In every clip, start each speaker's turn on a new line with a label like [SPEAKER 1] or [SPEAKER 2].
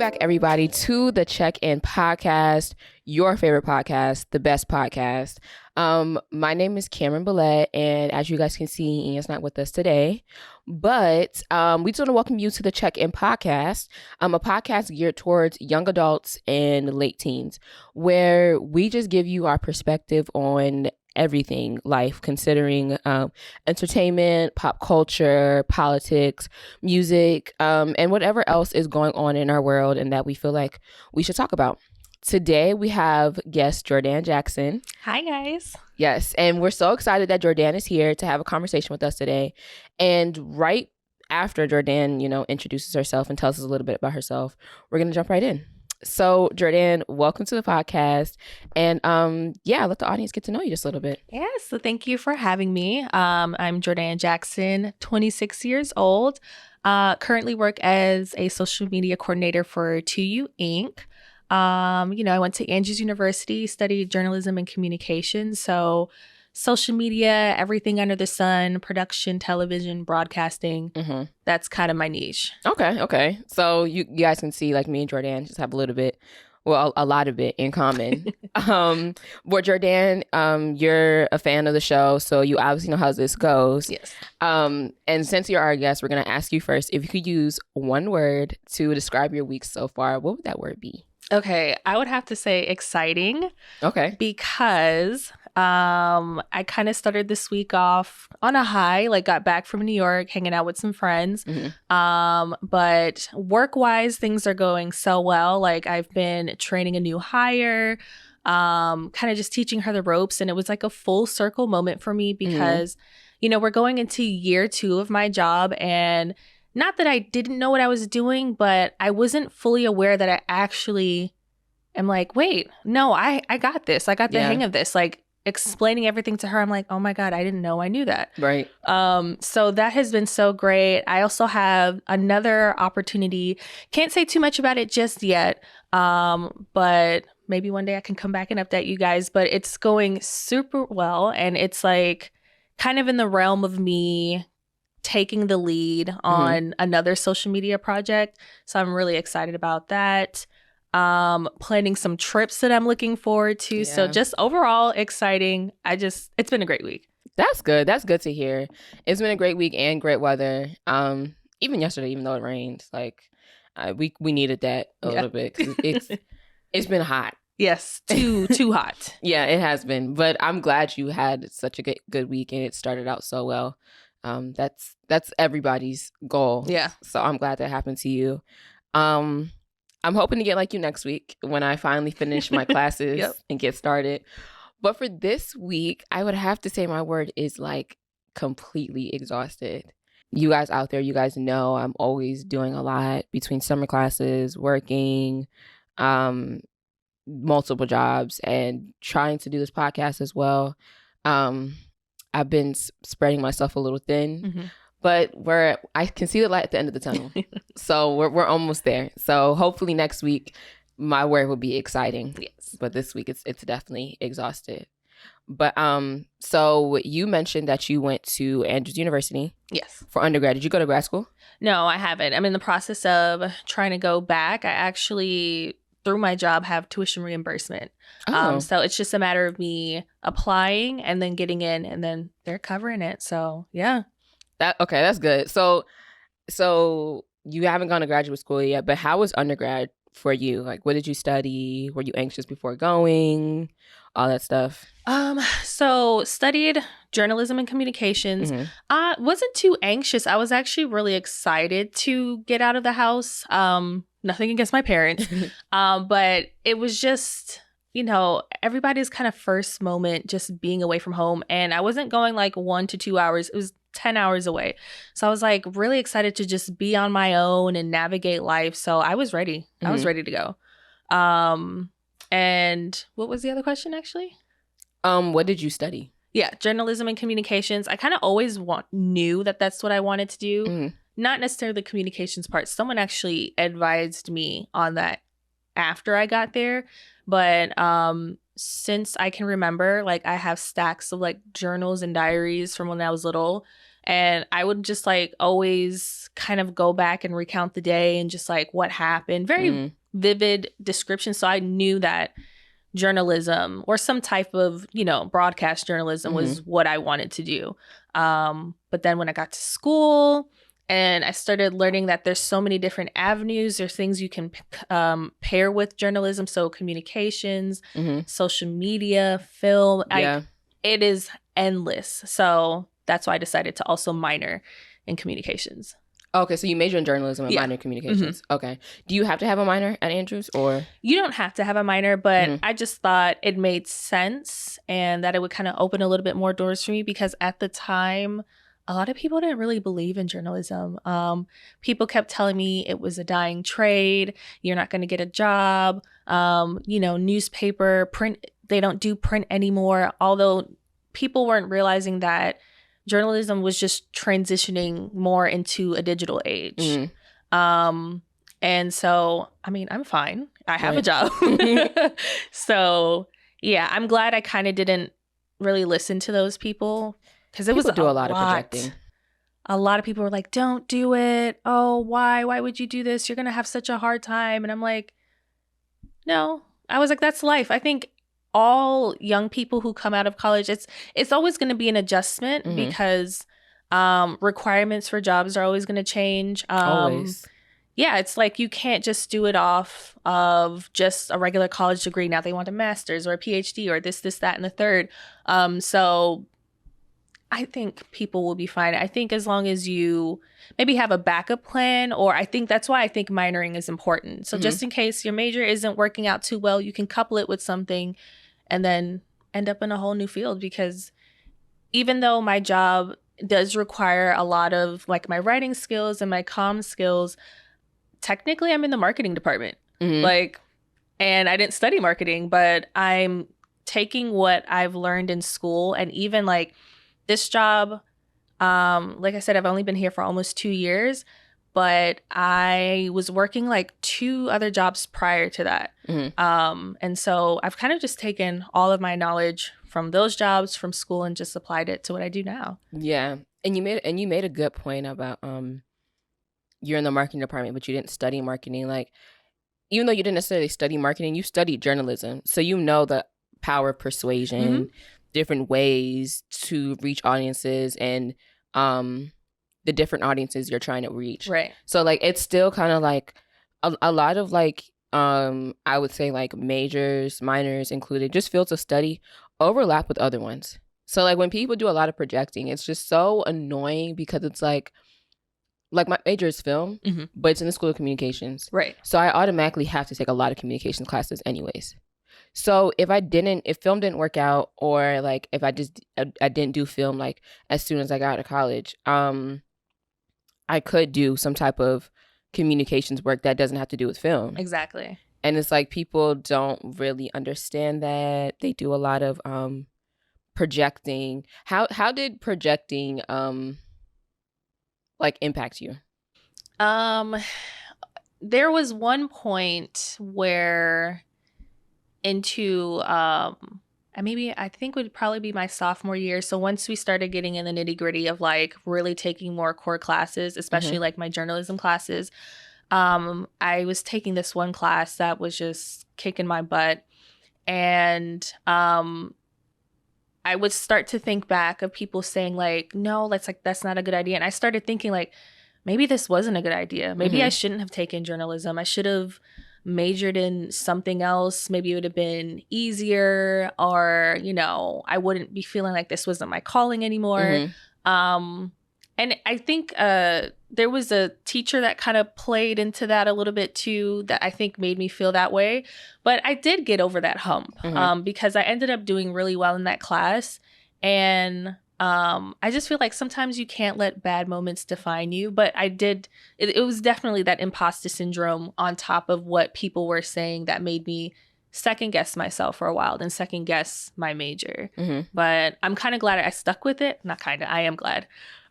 [SPEAKER 1] back, everybody, to the Check-In Podcast, your favorite podcast, the best podcast. My name is Cameron Billette, and as you guys can see, Ian's not with us today, but we just want to welcome you to the Check-In Podcast, a podcast geared towards young adults and late teens, where we just give you our perspective on everything life, considering entertainment, pop culture, politics, music, and whatever else is going on in our world and that we feel like we should talk about. Today we have guest Jordan Jackson.
[SPEAKER 2] Hi guys.
[SPEAKER 1] Yes, and we're so excited that Jordan is here to have a conversation with us today. And right after Jordan, introduces herself and tells us a little bit about herself, we're gonna jump right in. So, Jordan, welcome to the podcast. And let the audience get to know you just a little bit.
[SPEAKER 2] Yeah, so thank you for having me. I'm Jordan Jackson, 26 years old. Currently work as a social media coordinator for 2U Inc. I went to Andrews University, studied journalism and communication. So social media, everything under the sun, production, television, broadcasting. That's kind of my niche.
[SPEAKER 1] Okay. So you guys can see, like, me and Jordan just have a little bit, well, a lot of it in common. But Jordan, you're a fan of the show, so you obviously know how this goes.
[SPEAKER 2] Yes.
[SPEAKER 1] And since you're our guest, we're going to ask you first, if you could use one word to describe your week so far, what would that word be?
[SPEAKER 2] Okay, I would have to say exciting.
[SPEAKER 1] Okay.
[SPEAKER 2] Because I kind of started this week off on a high, like got back from New York, hanging out with some friends. But work-wise, things are going so well. Like I've been training a new hire, kind of just teaching her the ropes. And it was like a full circle moment for me because, we're going into year 2 of my job, and not that I didn't know what I was doing, but I wasn't fully aware that I actually am like, wait, no, I got this. I got the hang of this. Like explaining everything to her, I'm like, oh my God, I didn't know I knew that.
[SPEAKER 1] Right.
[SPEAKER 2] So that has been so great. I also have another opportunity. Can't say too much about it just yet, but maybe one day I can come back and update you guys. But it's going super well, and it's like kind of in the realm of me taking the lead on another social media project. So I'm really excited about that. Planning some trips that I'm looking forward to. Yeah. So just overall exciting. It's been a great week.
[SPEAKER 1] That's good. That's good to hear. It's been a great week and great weather. Even yesterday, even though it rained, like we needed that a little bit. 'Cause it's been hot.
[SPEAKER 2] Yes, too hot.
[SPEAKER 1] Yeah, it has been. But I'm glad you had such a good week and it started out so well. That's everybody's goal.
[SPEAKER 2] Yeah.
[SPEAKER 1] So I'm glad that happened to you. I'm hoping to get like you next week when I finally finish my classes and get started. But for this week, I would have to say my word is like completely exhausted. You guys out there, you guys know I'm always doing a lot between summer classes, working, multiple jobs, and trying to do this podcast as well. I've been spreading myself a little thin, but I can see the light at the end of the tunnel. So we're almost there. So hopefully next week, my word will be exciting.
[SPEAKER 2] Yes.
[SPEAKER 1] But this week it's definitely exhausted. But so you mentioned that you went to Andrews University.
[SPEAKER 2] Yes.
[SPEAKER 1] For undergrad. Did you go to grad school?
[SPEAKER 2] No, I haven't. I'm in the process of trying to go back. I actually, through my job, have tuition reimbursement. So it's just a matter of me applying and then getting in, and then they're covering it. So yeah.
[SPEAKER 1] That's good. So you haven't gone to graduate school yet, but how was undergrad for you? Like, what did you study? Were you anxious before going? All that stuff.
[SPEAKER 2] So studied journalism and communications. Wasn't too anxious. I was actually really excited to get out of the house. Nothing against my parents. But it was just, everybody's kind of first moment just being away from home. And I wasn't going like 1 to 2 hours. It was 10 hours away. So I was like really excited to just be on my own and navigate life. So I was ready. I was ready to go. And what was the other question actually?
[SPEAKER 1] What did you study?
[SPEAKER 2] Yeah, journalism and communications. I kind of always knew that that's what I wanted to do. Not necessarily the communications part. Someone actually advised me on that after I got there. But since I can remember, like I have stacks of like journals and diaries from when I was little. And I would just like always kind of go back and recount the day and just like what happened. Very vivid description. So I knew that journalism or some type of, broadcast journalism was what I wanted to do. But then when I got to school and I started learning that there's so many different avenues, there's things you can pair with journalism. So communications, social media, film, it is endless. So that's why I decided to also minor in communications.
[SPEAKER 1] Okay, so you major in journalism and minor in communications. Okay. Do you have to have a minor at Andrews, or?
[SPEAKER 2] You don't have to have a minor, but I just thought it made sense and that it would kind of open a little bit more doors for me, because at the time, a lot of people didn't really believe in journalism. People kept telling me it was a dying trade. You're not going to get a job. Newspaper, print, they don't do print anymore. Although people weren't realizing that journalism was just transitioning more into a digital age. And so, I mean, I'm fine. I have a job. So, yeah, I'm glad I kind of didn't really listen to those people, because it was
[SPEAKER 1] do a lot of projecting.
[SPEAKER 2] A lot of people were like, don't do it. Oh, why? Why would you do this? You're going to have such a hard time. And I'm like, no. I was like, that's life. I think all young people who come out of college, it's always going to be an adjustment, because requirements for jobs are always going to change.
[SPEAKER 1] Always.
[SPEAKER 2] Yeah, it's like you can't just do it off of just a regular college degree. Now they want a master's or a PhD or this, that, and the third. So I think people will be fine. I think as long as you maybe have a backup plan, or I think that's why I think minoring is important. So just in case your major isn't working out too well, you can couple it with something and then end up in a whole new field. Because even though my job does require a lot of like my writing skills and my comm skills, technically I'm in the marketing department. And I didn't study marketing, but I'm taking what I've learned in school. And even like this job, like I said, I've only been here for almost 2 years, but I was working like 2 other jobs prior to that. And so I've kind of just taken all of my knowledge from those jobs, from school, and just applied it to what I do now.
[SPEAKER 1] Yeah. And you made a good point about you're in the marketing department, but you didn't study marketing. Like, even though you didn't necessarily study marketing, you studied journalism. So you know the power of persuasion, different ways to reach audiences, and the different audiences you're trying to reach.
[SPEAKER 2] Right.
[SPEAKER 1] So like it's still kind of like a lot of like I would say like majors, minors included, just fields of study overlap with other ones. So like when people do a lot of projecting, it's just so annoying, because it's like my major is film, but it's in the School of Communications.
[SPEAKER 2] Right.
[SPEAKER 1] So I automatically have to take a lot of communications classes anyways. So if film didn't work out, or like if I didn't do film like as soon as I got out of college, I could do some type of communications work that doesn't have to do with film.
[SPEAKER 2] Exactly.
[SPEAKER 1] And it's like people don't really understand that. They do a lot of projecting. How did projecting like impact you?
[SPEAKER 2] There was one point where into I think would probably be my sophomore year. So once we started getting in the nitty gritty of like really taking more core classes, especially like my journalism classes, I was taking this one class that was just kicking my butt. And I would start to think back of people saying like, no, that's not a good idea. And I started thinking like, maybe this wasn't a good idea. Maybe I shouldn't have taken journalism. I should have majored in something else. Maybe it would have been easier, or, I wouldn't be feeling like this wasn't my calling anymore. And I think there was a teacher that kind of played into that a little bit too, that I think made me feel that way. But I did get over that hump because I ended up doing really well in that class. And I just feel like sometimes you can't let bad moments define you. But I did. It was definitely that imposter syndrome on top of what people were saying that made me second guess myself for a while and second guess my major. But I'm kind of glad I stuck with it. Not kind of. I am glad.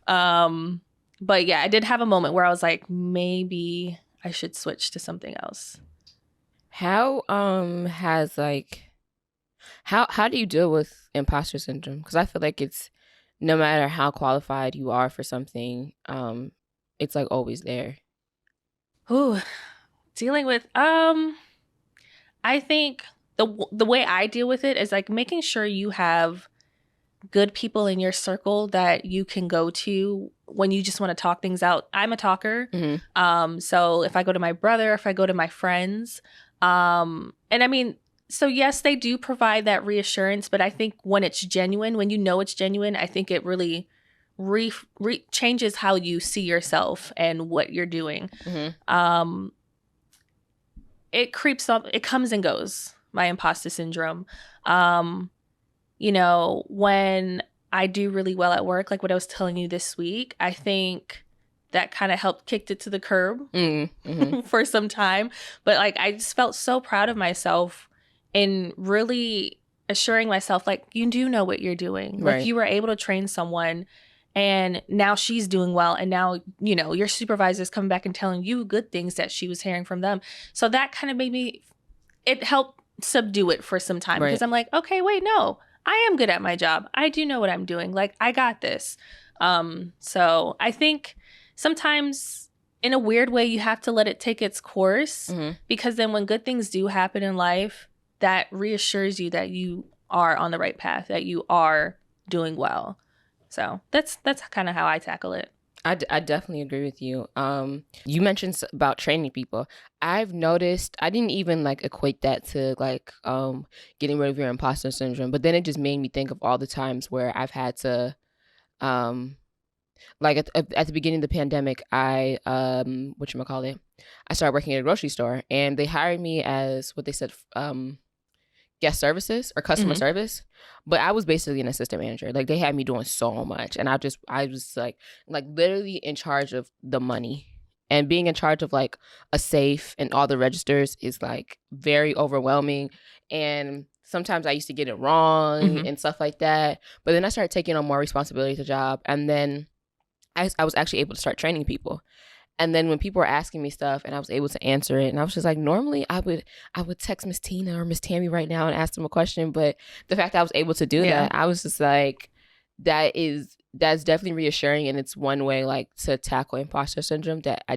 [SPEAKER 2] But yeah, I did have a moment where I was like, maybe I should switch to something else.
[SPEAKER 1] How how do you deal with imposter syndrome? Because I feel like it's no matter how qualified you are for something, it's like always there.
[SPEAKER 2] Ooh, dealing with I think the way I deal with it is like making sure you have good people in your circle that you can go to when you just want to talk things out. I'm a talker. So if I go to my brother, if I go to my friends, and I mean, so yes, they do provide that reassurance, but I think when it's genuine, when you know it's genuine, I think it really changes how you see yourself and what you're doing. It creeps up, it comes and goes, my imposter syndrome. You know, when I do really well at work, like what I was telling you this week, I think that kind of helped kicked it to the curb for some time. But like, I just felt so proud of myself in really assuring myself, like, you do know what you're doing.
[SPEAKER 1] Right.
[SPEAKER 2] Like, you were able to train someone and now she's doing well. And now, you know, your supervisor's coming back and telling you good things that she was hearing from them. So that kind of made me, it helped subdue it for some time. Because I'm like, okay, wait, no. I am good at my job. I do know what I'm doing. Like, I got this. So I think sometimes in a weird way, you have to let it take its course because then when good things do happen in life, that reassures you that you are on the right path, that you are doing well. So that's kind of how I tackle it.
[SPEAKER 1] I definitely agree with you. You mentioned about training people. I've noticed, I didn't even like equate that to like getting rid of your imposter syndrome, but then it just made me think of all the times where I've had to, like at the beginning of the pandemic, I whatchamacallit, I started working at a grocery store and they hired me as what they said, guest services or customer service, but I was basically an assistant manager. Like they had me doing so much, and I was like literally in charge of the money, and being in charge of like a safe and all the registers is like very overwhelming. And sometimes I used to get it wrong and stuff like that. But then I started taking on more responsibility to the job, and then I was actually able to start training people. And then when people were asking me stuff and I was able to answer it, and I was just like, normally I would text Miss Tina or Miss Tammy right now and ask them a question. But the fact that I was able to do that, I was just like, that's definitely reassuring. And it's one way like to tackle imposter syndrome that I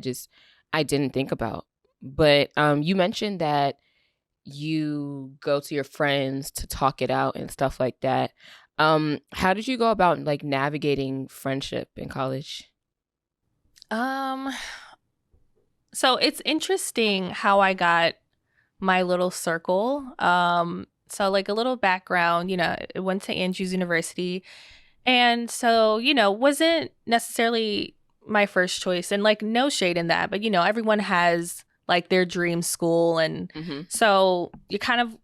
[SPEAKER 1] didn't think about. But you mentioned that you go to your friends to talk it out and stuff like that. How did you go about like navigating friendship in college?
[SPEAKER 2] So it's interesting how I got my little circle. So like a little background, you know, I went to Andrews University. And so, you know, wasn't necessarily my first choice, and like no shade in that, but you know, everyone has like their dream school. And so you're kind of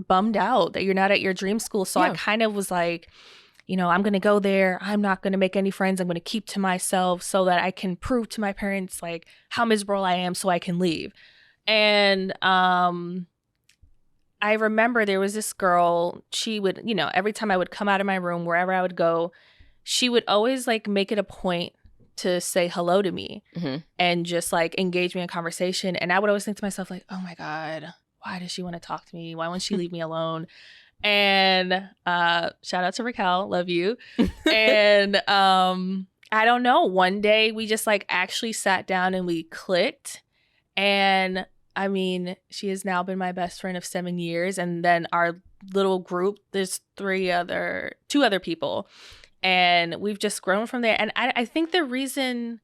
[SPEAKER 2] bummed out that you're not at your dream school. So I kind of was like, you know, I'm going to go there. I'm not going to make any friends. I'm going to keep to myself so that I can prove to my parents like how miserable I am so I can leave. And I remember there was this girl, she would, you know, every time I would come out of my room, wherever I would go, she would always like make it a point to say hello to me and just like engage me in conversation. And I would always think to myself like, oh my God, why does she want to talk to me? Why won't she leave me alone? And shout out to Raquel, love you. And I don't know, one day we just like actually sat down and we clicked. And I mean, she has now been my best friend of 7 years. And then our little group, there's two other people. And we've just grown from there. And I think the reason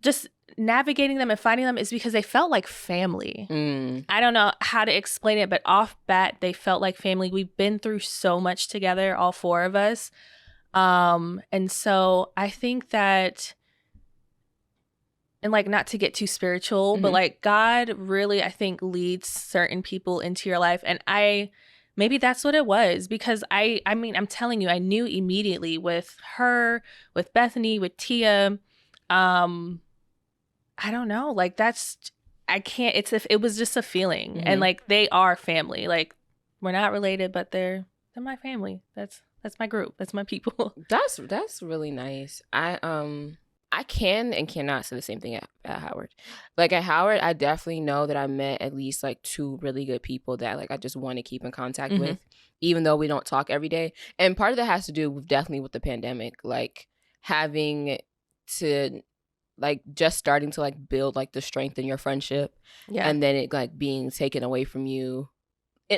[SPEAKER 2] just navigating them and finding them is because they felt like family. I don't know how to explain it, but off bat, they felt like family. We've been through so much together, all four of us. And so I think that, and like not to get too spiritual, but like God really, I think, leads certain people into your life. And maybe that's what it was, because I mean, I'm telling you, I knew immediately with her, with Bethany, with Tia, I don't know, like it was just a feeling. And like, they are family. Like, we're not related, but they're my family. That's my group. That's my people.
[SPEAKER 1] That's really nice. I can and cannot say the same thing at Howard. Like at Howard, I definitely know that I met at least like 2 really good people that like I just want to keep in contact with, even though we don't talk every day. And part of that has to do with definitely with the pandemic, like having to like just starting to like build like the strength in your friendship, and then it like being taken away from you,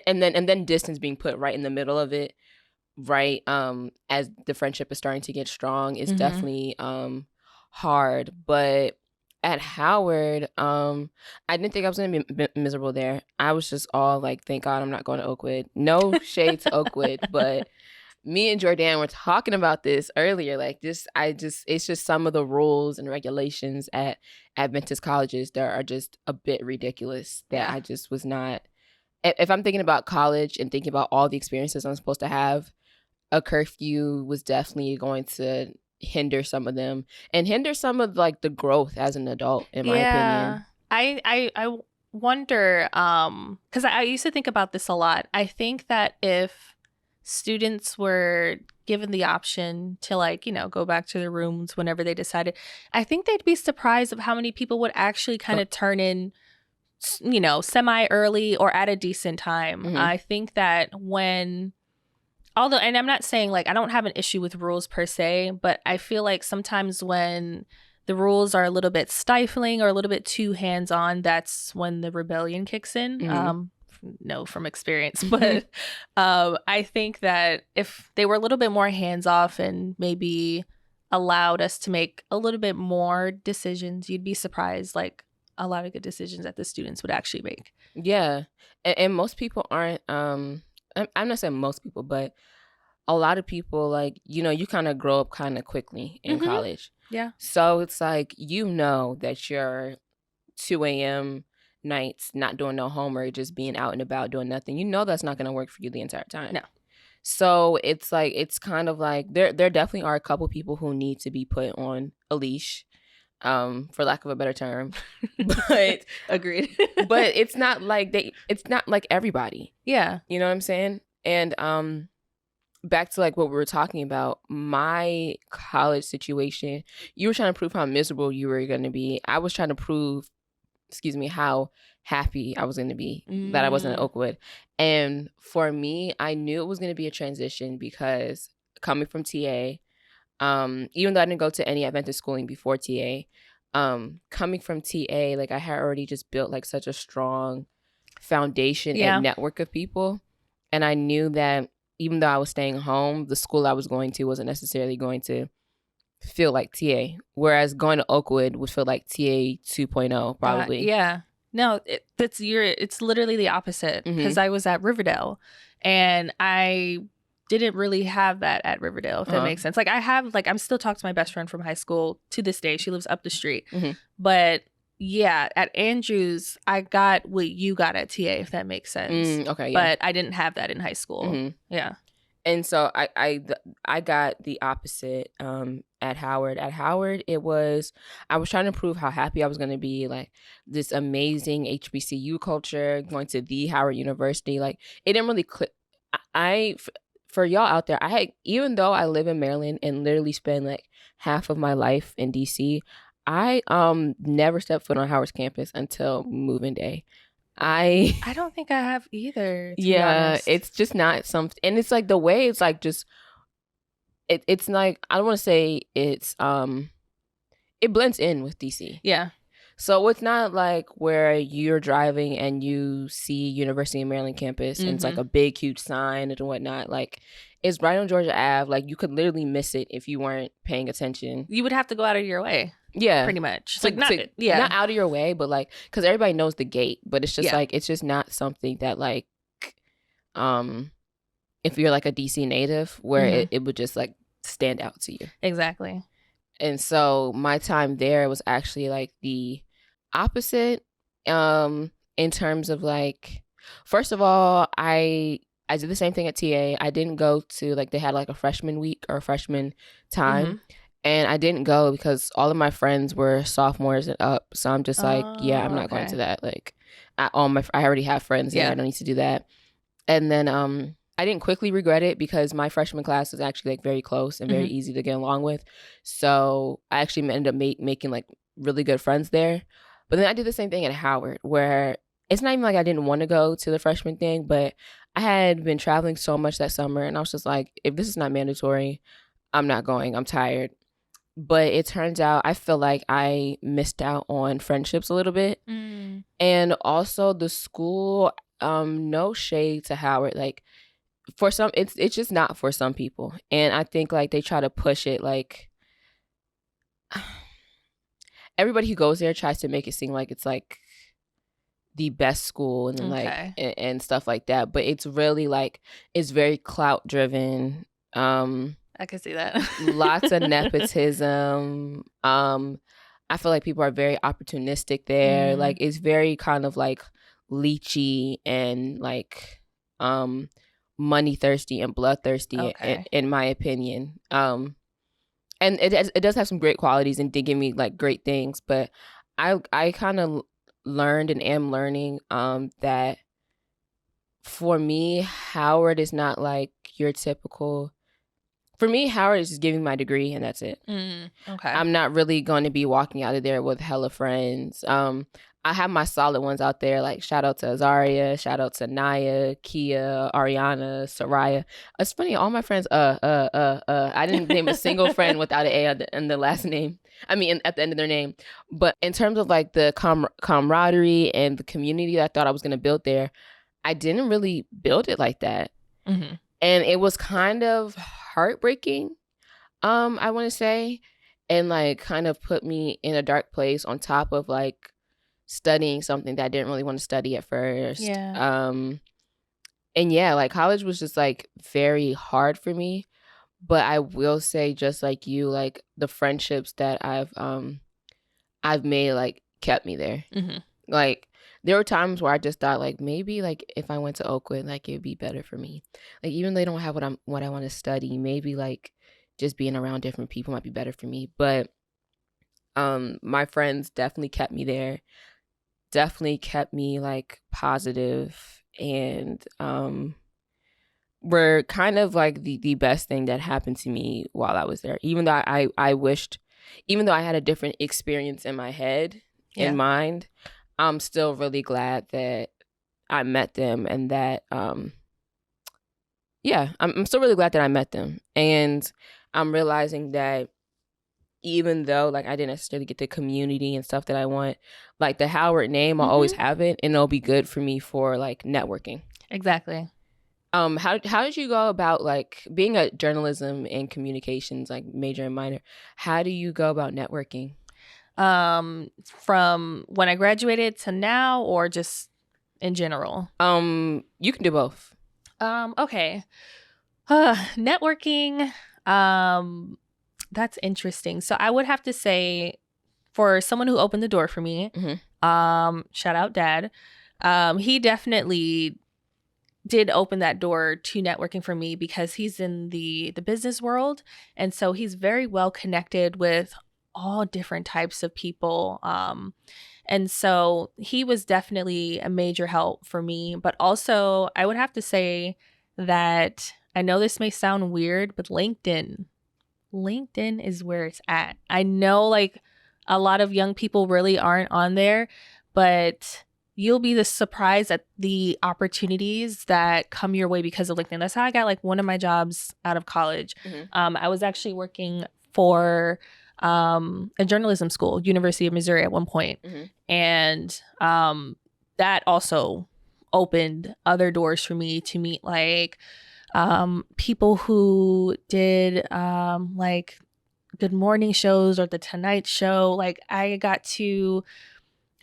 [SPEAKER 1] and then distance being put right in the middle of it, right? As the friendship is starting to get strong, is definitely hard. But at Howard, I didn't think I was gonna be miserable there. I was just all like, thank God I'm not going to Oakwood. No shade to Oakwood, but me and Jordan were talking about this earlier. Like it's just some of the rules and regulations at Adventist colleges that are just a bit ridiculous, that I just was not. If I'm thinking about college and thinking about all the experiences I'm supposed to have, a curfew was definitely going to hinder some of them and hinder some of like the growth as an adult, in my opinion.
[SPEAKER 2] I wonder, because I used to think about this a lot. I think that if students were given the option to like, you know, go back to their rooms whenever they decided, I think they'd be surprised of how many people would actually kind of turn in, you know, semi early or at a decent time. I think that although, and I'm not saying like I don't have an issue with rules per se, but I feel like sometimes when the rules are a little bit stifling or a little bit too hands-on, that's when the rebellion kicks in. No, from experience, but I think that if they were a little bit more hands-off and maybe allowed us to make a little bit more decisions, you'd be surprised like a lot of good decisions that the students would actually make.
[SPEAKER 1] Yeah, and most people aren't. I'm not saying most people, but a lot of people, like, you know, you kind of grow up kind of quickly in college.
[SPEAKER 2] Yeah.
[SPEAKER 1] So it's like, you know, that your 2 a.m. nights not doing no homework, just being out and about doing nothing, you know that's not going to work for you the entire time.
[SPEAKER 2] No.
[SPEAKER 1] So it's like, it's kind of like there definitely are a couple people who need to be put on a leash, for lack of a better term. But
[SPEAKER 2] agreed.
[SPEAKER 1] but it's not like it's not like everybody.
[SPEAKER 2] Yeah.
[SPEAKER 1] You know what I'm saying? And back to like what we were talking about, my college situation, you were trying to prove how miserable you were going to be. I was trying to prove, how happy I was going to be that I wasn't at Oakwood. And for me, I knew it was going to be a transition because coming from TA, even though I didn't go to any Adventist schooling before TA, coming from TA, like I had already just built like such a strong foundation and network of people. And I knew that even though I was staying home, the school I was going to wasn't necessarily going to feel like TA. Whereas going to Oakwood would feel like TA 2.0 probably.
[SPEAKER 2] Yeah. No, it's literally the opposite, because I was at Riverdale and I didn't really have that at Riverdale, if that makes sense. Like I'm still talking to my best friend from high school to this day. She lives up the street. But yeah, at Andrews, I got what you got at TA, if that makes sense.
[SPEAKER 1] Okay,
[SPEAKER 2] yeah. But I didn't have that in high school. Yeah.
[SPEAKER 1] And so I got the opposite at Howard. At Howard, I was trying to prove how happy I was going to be, like this amazing HBCU culture, going to the Howard University. Like it didn't really click. For y'all out there, even though I live in Maryland and literally spend like half of my life in DC, I never stepped foot on Howard's campus until moving day. I
[SPEAKER 2] don't think I have either.
[SPEAKER 1] Yeah, it's just not something, and it's like the way it's like just it's like, I don't want to say it's it blends in with DC.
[SPEAKER 2] Yeah.
[SPEAKER 1] So it's not like where you're driving and you see University of Maryland campus and it's like a big, huge sign and whatnot. Like it's right on Georgia Ave. Like you could literally miss it if you weren't paying attention.
[SPEAKER 2] You would have to go out of your way.
[SPEAKER 1] Yeah.
[SPEAKER 2] Pretty much.
[SPEAKER 1] Like not out of your way, but like, because everybody knows the gate, but it's just like, it's just not something that like, if you're like a DC native where it would just like stand out to you.
[SPEAKER 2] Exactly.
[SPEAKER 1] And so my time there was actually like the opposite, in terms of like, first of all, I did the same thing at TA. I didn't go to like, they had like a freshman week or freshman time, and I didn't go because all of my friends were sophomores and up. So I'm just like, I'm not going to that. Like I already have friends there. I don't need to do that. And then I didn't quickly regret it because my freshman class was actually like very close and very easy to get along with. So I actually ended up making like really good friends there. But then I did the same thing at Howard, where it's not even like I didn't want to go to the freshman thing, but I had been traveling so much that summer, and I was just like, if this is not mandatory, I'm not going. I'm tired. But it turns out I feel like I missed out on friendships a little bit. And also the school, no shade to Howard. Like, for some, it's just not for some people. And I think like they try to push it, like everybody who goes there tries to make it seem like it's like the best school and like and stuff like that. But it's really like, it's very clout driven.
[SPEAKER 2] I can see that.
[SPEAKER 1] Lots of nepotism. I feel like people are very opportunistic there. Like, it's very kind of like leechy and like money thirsty and bloodthirsty in my opinion. And it does have some great qualities and did give me like great things, but I kind of learned and am learning that for me, Howard is not like your typical. For me, Howard is just giving my degree and that's it.
[SPEAKER 2] Okay.
[SPEAKER 1] I'm not really going to be walking out of there with hella friends. I have my solid ones out there, like shout out to Azaria, shout out to Naya, Kia, Ariana, Soraya. It's funny, all my friends, I didn't name a single friend without an A in the last name. I mean, at the end of their name. But in terms of like the camaraderie and the community that I thought I was going to build there, I didn't really build it like that. And it was kind of heartbreaking, I want to say, and like kind of put me in a dark place on top of like studying something that I didn't really want to study at first. And yeah, like college was just like very hard for me. But I will say, just like you, like the friendships that I've made like kept me there. Like there were times where I just thought like maybe like if I went to Oakwood, like it'd be better for me. Like even though they don't have what I want to study, maybe like just being around different people might be better for me. But my friends definitely kept me there. Definitely kept me like positive and were kind of like the best thing that happened to me while I was there. Even though I wished, even though I had a different experience in my head, in mind, I'm still really glad that I met them and that I'm still really glad that I met them. And I'm realizing that even though like I didn't necessarily get the community and stuff that I want, like the Howard name, I'll always have it and it'll be good for me for like networking.
[SPEAKER 2] Exactly.
[SPEAKER 1] How did you go about like being a journalism and communications like major and minor? How do you go about networking?
[SPEAKER 2] From when I graduated to now, or just in general?
[SPEAKER 1] You can do both.
[SPEAKER 2] Okay. Networking. That's interesting. So I would have to say, for someone who opened the door for me, shout out Dad. He definitely did open that door to networking for me because he's in the business world. And so he's very well connected with all different types of people. And so he was definitely a major help for me. But also, I would have to say that I know this may sound weird, but LinkedIn is where it's at. I know like a lot of young people really aren't on there, but you'll be surprised at the opportunities that come your way because of LinkedIn. That's how I got like one of my jobs out of college. I was actually working for a journalism school, University of Missouri at one point. And that also opened other doors for me to meet like people who did like Good Morning shows or the Tonight Show. Like I got to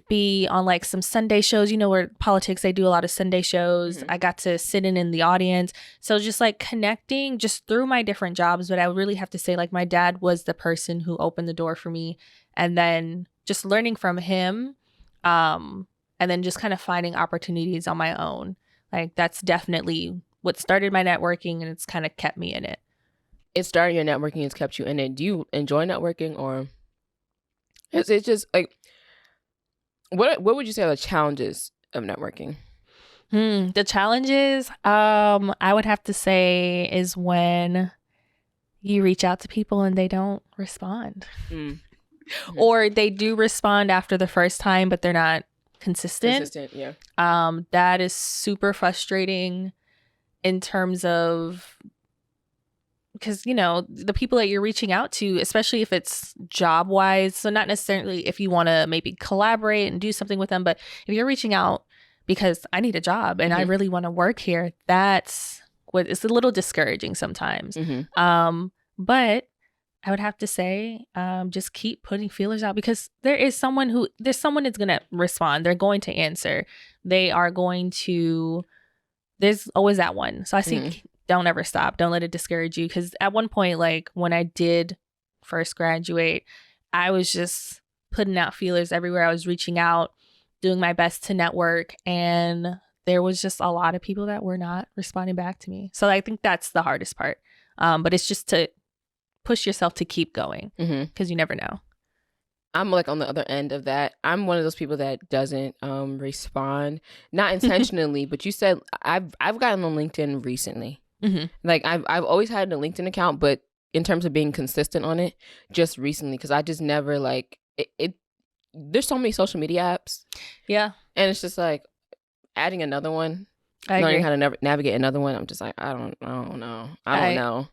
[SPEAKER 2] be on like some Sunday shows, where politics, they do a lot of Sunday shows. I got to sit in the audience. So just like connecting just through my different jobs. But I would really have to say like my dad was the person who opened the door for me. And then just learning from him and then just kind of finding opportunities on my own. Like that's definitely what started my networking, and it's kind of kept me in it.
[SPEAKER 1] It started your networking, it's kept you in it. Do you enjoy networking, or is it just like what would you say are the challenges of networking?
[SPEAKER 2] The challenges, I would have to say, is when you reach out to people and they don't respond. Or they do respond after the first time, but they're not consistent.
[SPEAKER 1] Yeah.
[SPEAKER 2] That is super frustrating in terms of, because, you know, the people that you're reaching out to, especially if it's job wise, so not necessarily if you want to maybe collaborate and do something with them, but if you're reaching out because I need a job and I really want to work here, that's what it's a little discouraging sometimes. But I would have to say, just keep putting feelers out, because there's someone that's going to respond. They're going to answer. They are going to, there's always that one. So I think don't ever stop. Don't let it discourage you. Because at one point, like when I did first graduate, I was just putting out feelers everywhere. I was reaching out, doing my best to network, and there was just a lot of people that were not responding back to me. So I think that's the hardest part. But it's just to push yourself to keep going, because you never know.
[SPEAKER 1] I'm like on the other end of that. I'm one of those people that doesn't respond, not intentionally, but you said I've gotten on LinkedIn recently. Like I've always had a LinkedIn account, but in terms of being consistent on it, just recently, because I just never like it. There's so many social media apps.
[SPEAKER 2] Yeah.
[SPEAKER 1] And it's just like adding another one, learning how to navigate another one. I'm just like, I don't know.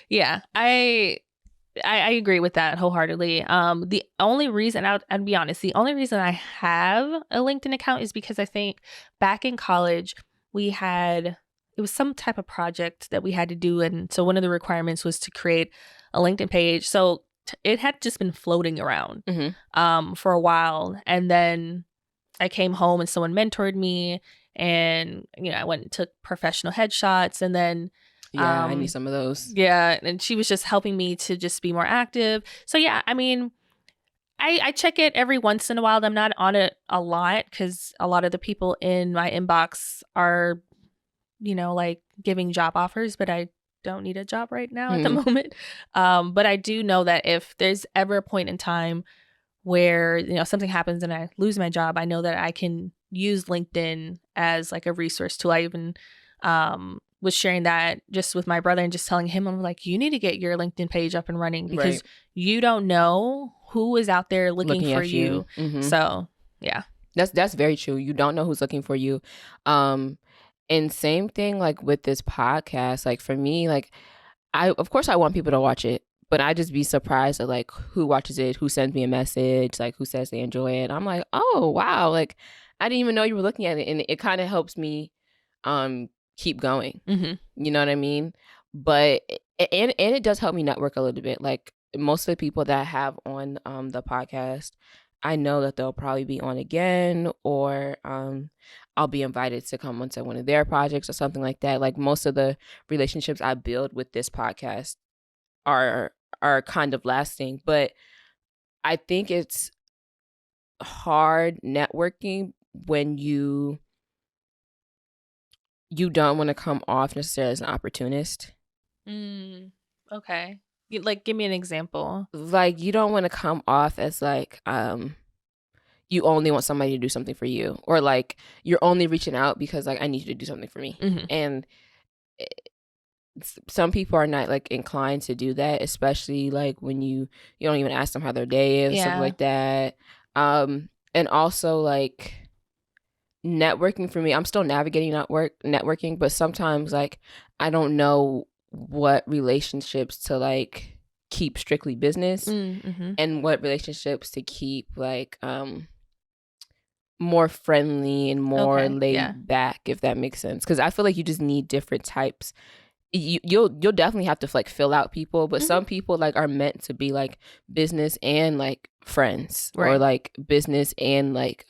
[SPEAKER 2] Yeah. I agree with that wholeheartedly. The only reason, I'd be honest, the only reason I have a LinkedIn account is because I think back in college, it was some type of project that we had to do. And so one of the requirements was to create a LinkedIn page. So it had just been floating around for a while. And then I came home and someone mentored me, and, you know, I went and took professional headshots, and then
[SPEAKER 1] I need some of those.
[SPEAKER 2] Yeah. And she was just helping me to just be more active. So yeah, I mean, I check it every once in a while. I'm not on it a lot because a lot of the people in my inbox are, you know, like giving job offers, but I don't need a job right now at the moment. But I do know that if there's ever a point in time where, you know, something happens and I lose my job, I know that I can use LinkedIn as like a resource tool. I even was sharing that just with my brother and just telling him, I'm like, you need to get your LinkedIn page up and running, because you don't know who is out there looking for you. So yeah,
[SPEAKER 1] that's very true. You don't know who's looking for you. And same thing like with this podcast. Like for me, like of course I want people to watch it, but I just be surprised at like who watches it, who sends me a message, like who says they enjoy it. I'm like, oh wow, like I didn't even know you were looking at it, and it kind of helps me keep going. You know what I mean? But and it does help me network a little bit. Like most of the people that I have on the podcast, I know that they'll probably be on again, or I'll be invited to come onto one of their projects or something like that. Like most of the relationships I build with this podcast are kind of lasting, but I think it's hard networking when you don't want to come off necessarily as an opportunist.
[SPEAKER 2] Okay. Like, give me an example.
[SPEAKER 1] Like, you don't want to come off as like, you only want somebody to do something for you, or like you're only reaching out because like I need you to do something for me. And some people are not like inclined to do that, especially like when you don't even ask them how their day is, something like that. And also like networking for me, I'm still navigating networking, but sometimes like I don't know what relationships to like keep strictly business and what relationships to keep like more friendly and more laid back, if that makes sense. Because I feel like you just need different types. You'll definitely have to like fill out people, but some people like are meant to be like business and like friends, or like business and like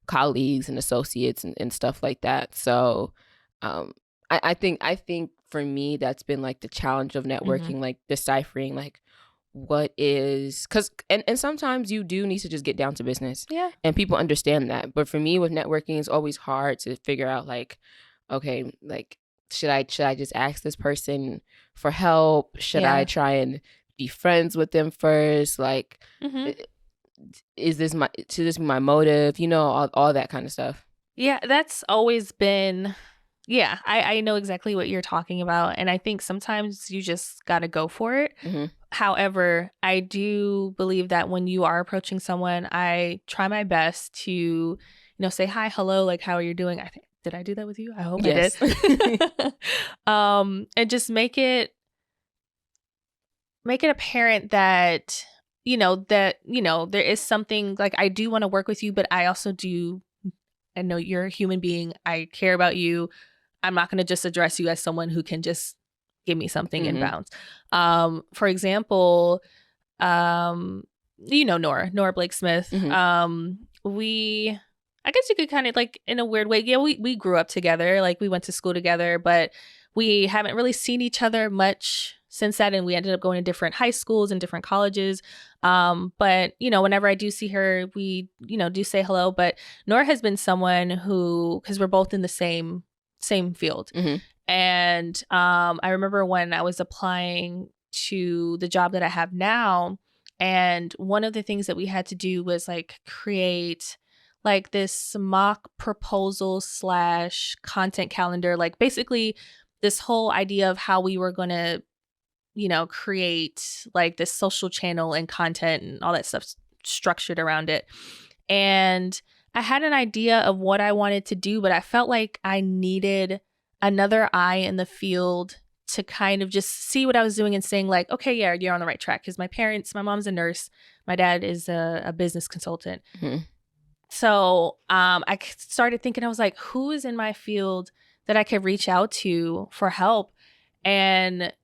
[SPEAKER 1] colleagues and associates and stuff like that. So I think for me that's been like the challenge of networking, like deciphering like what is, because and sometimes you do need to just get down to business, and people understand that. But for me with networking, it's always hard to figure out like, okay, like should I just ask this person for help? Should I try and be friends with them first? Like, is this my motive? You know, all that kind of stuff.
[SPEAKER 2] Yeah, that's always been, yeah, I know exactly what you're talking about. And I think sometimes you just got to go for it.
[SPEAKER 1] Mm-hmm.
[SPEAKER 2] However, I do believe that when you are approaching someone, I try my best to, say hi, hello, like, how are you doing? Did I do that with you? I hope I did.
[SPEAKER 1] Yes.
[SPEAKER 2] And just make it apparent that, there is something like I do want to work with you, but I also do. I know you're a human being. I care about you. I'm not going to just address you as someone who can just give me something and
[SPEAKER 1] Mm-hmm.
[SPEAKER 2] bounce. For example, Nora Blake Smith.
[SPEAKER 1] Mm-hmm.
[SPEAKER 2] I guess you could kind of like in a weird way. Yeah, we grew up together. Like we went to school together, but we haven't really seen each other much since that. And we ended up going to different high schools and different colleges. But whenever I do see her, we, do say hello. But Nora has been someone who, because we're both in the same field.
[SPEAKER 1] Mm-hmm.
[SPEAKER 2] And I remember when I was applying to the job that I have now, and one of the things that we had to do was like create like this mock proposal / content calendar, like basically this whole idea of how we were going to, create like this social channel and content and all that stuff structured around it. And I had an idea of what I wanted to do, but I felt like I needed another eye in the field to kind of just see what I was doing and saying like, okay, yeah, you're on the right track. Because my mom's a nurse. My dad is a business consultant.
[SPEAKER 1] Mm-hmm.
[SPEAKER 2] So I started thinking, I was like, who is in my field that I could reach out to for help? And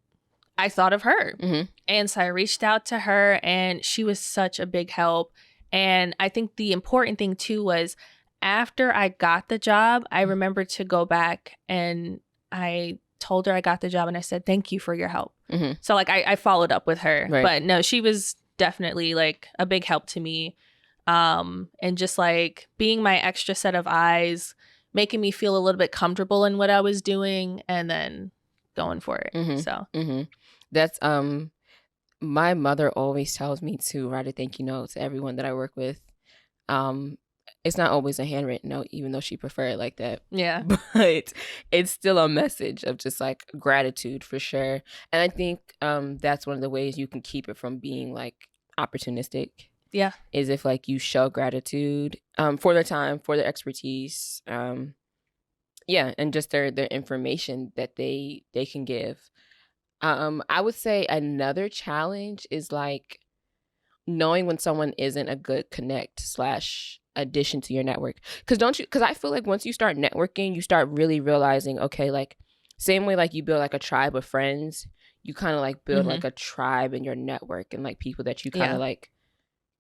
[SPEAKER 2] I thought of her.
[SPEAKER 1] Mm-hmm.
[SPEAKER 2] And so I reached out to her and she was such a big help. And I think the important thing too was after I got the job, I remembered to go back and I told her I got the job and I said, thank you for your help.
[SPEAKER 1] Mm-hmm.
[SPEAKER 2] So like I followed up with her,
[SPEAKER 1] Right.
[SPEAKER 2] but no, she was definitely like a big help to me. And just like being my extra set of eyes, making me feel a little bit comfortable in what I was doing and then going for it.
[SPEAKER 1] Mm-hmm.
[SPEAKER 2] So
[SPEAKER 1] Mm-hmm. That's my mother always tells me to write a thank you note to everyone that I work with. It's not always a handwritten note, even though she preferred it like that.
[SPEAKER 2] yeah.
[SPEAKER 1] But it's still a message of just like gratitude for sure. And I think that's one of the ways you can keep it from being like opportunistic.
[SPEAKER 2] Yeah.
[SPEAKER 1] Is if like you show gratitude for their time, for their expertise, yeah, and just their information that they can give. I would say another challenge is like knowing when someone isn't a good connect / addition to your network. Because I feel like once you start networking, you start really realizing, okay, like same way like you build like a tribe of friends, you kind of like build like a tribe in your network and like people that you kind of like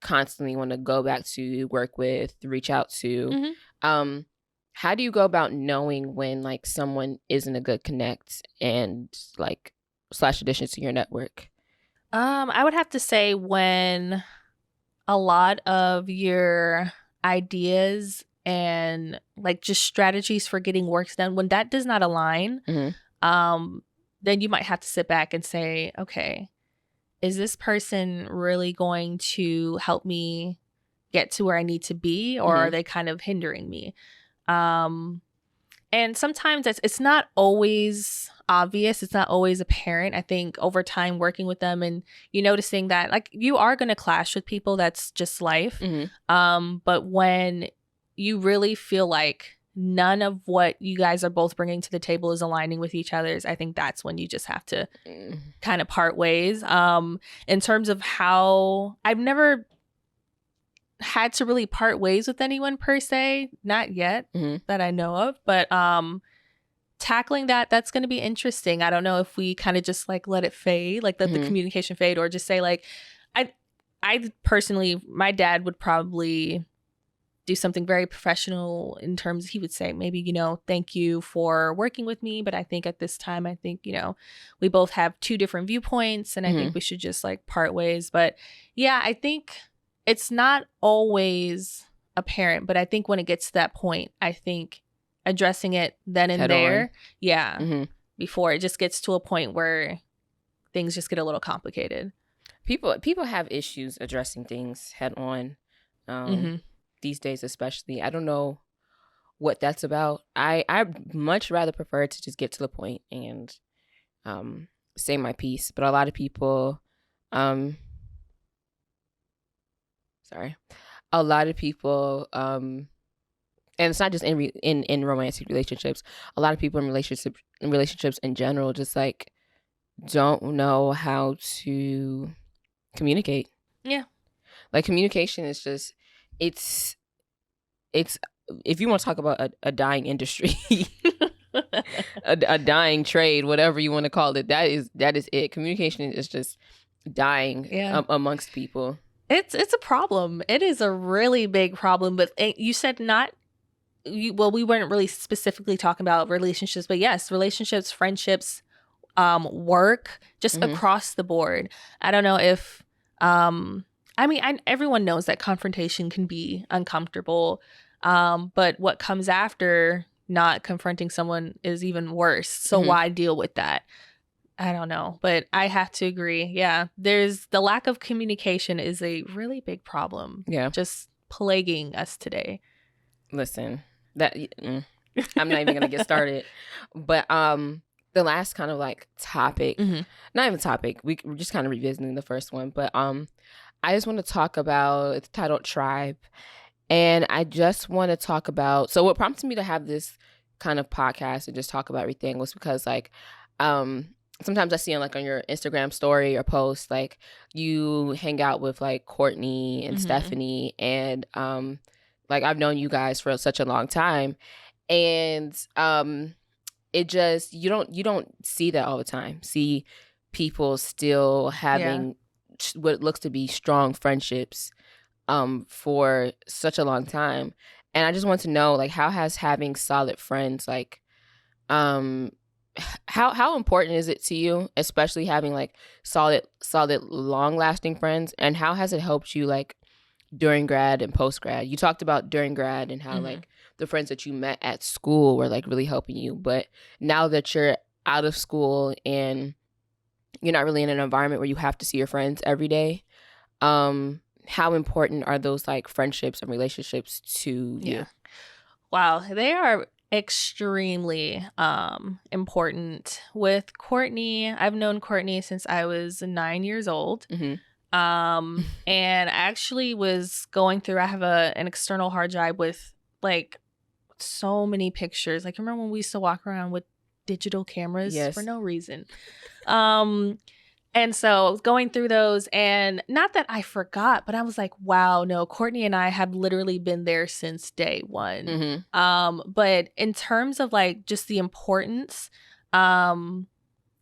[SPEAKER 1] constantly want to go back to, work with, reach out to. How do you go about knowing when like someone isn't a good connect and like / addition to your network?
[SPEAKER 2] I would have to say when a lot of your ideas and like just strategies for getting work done, when that does not align, then you might have to sit back and say, okay, is this person really going to help me get to where I need to be, or are they kind of hindering me? And sometimes it's not always obvious. It's not always apparent. I think over time working with them and you noticing that like you are going to clash with people, that's just life. But when you really feel like none of what you guys are both bringing to the table is aligning with each other's, I think that's when you just have to kind of part ways. In terms of how I've never had to really part ways with anyone per se, not yet that I know of, but tackling that's going to be interesting. I don't know if we kind of just like let it fade, like let the communication fade, or just say like I personally, my dad would probably do something very professional in terms, he would say maybe, thank you for working with me, but I think at this time, I think, we both have two different viewpoints and I think we should just like part ways. But yeah, I think it's not always apparent, but I think when it gets to that point, I think addressing it then and there, before it just gets to a point where things just get a little complicated.
[SPEAKER 1] People have issues addressing things head on these days, especially. I don't know what that's about. I much rather prefer to just get to the point and say my piece. But a lot of people, sorry, a lot of people, and it's not just in romantic relationships. A lot of people in relationships in general just like don't know how to communicate.
[SPEAKER 2] Yeah.
[SPEAKER 1] Like communication is just it's if you want to talk about a dying industry, a dying trade, whatever you want to call it, that is it. Communication is just dying amongst people.
[SPEAKER 2] It's a problem. It is a really big problem. But you said we weren't really specifically talking about relationships, but yes, relationships, friendships, work, just across the board. I don't know if, everyone knows that confrontation can be uncomfortable. But what comes after not confronting someone is even worse. So why deal with that? I don't know, but I have to agree. Yeah, there's the lack of communication is a really big problem.
[SPEAKER 1] Yeah,
[SPEAKER 2] just plaguing us today.
[SPEAKER 1] Listen, I'm not even gonna get started. But the last kind of like topic, not even topic. We're just kind of revisiting the first one, but I just want to talk about, it's titled Tribe, and I just want to talk about. So what prompted me to have this kind of podcast and just talk about everything was because like sometimes I see on your Instagram story or post, like you hang out with like Courtney and Stephanie, and like I've known you guys for such a long time, and it just you don't see that all the time. See people still having what looks to be strong friendships for such a long time, and I just want to know like how has having solid friends like how important is it to you, especially having like solid long lasting friends, and how has it helped you like during grad and post grad? You talked about during grad and how like the friends that you met at school were like really helping you, but now that you're out of school and you're not really in an environment where you have to see your friends every day, how important are those like friendships and relationships to you?
[SPEAKER 2] Wow, they are extremely important. With Courtney, I've known Courtney since I was 9 years old. And I actually was going through, I have an external hard drive with like so many pictures. Like, remember when we used to walk around with digital cameras for no reason? And so going through those, and not that I forgot, but I was like, wow, no, Courtney and I have literally been there since day one. But in terms of like just the importance,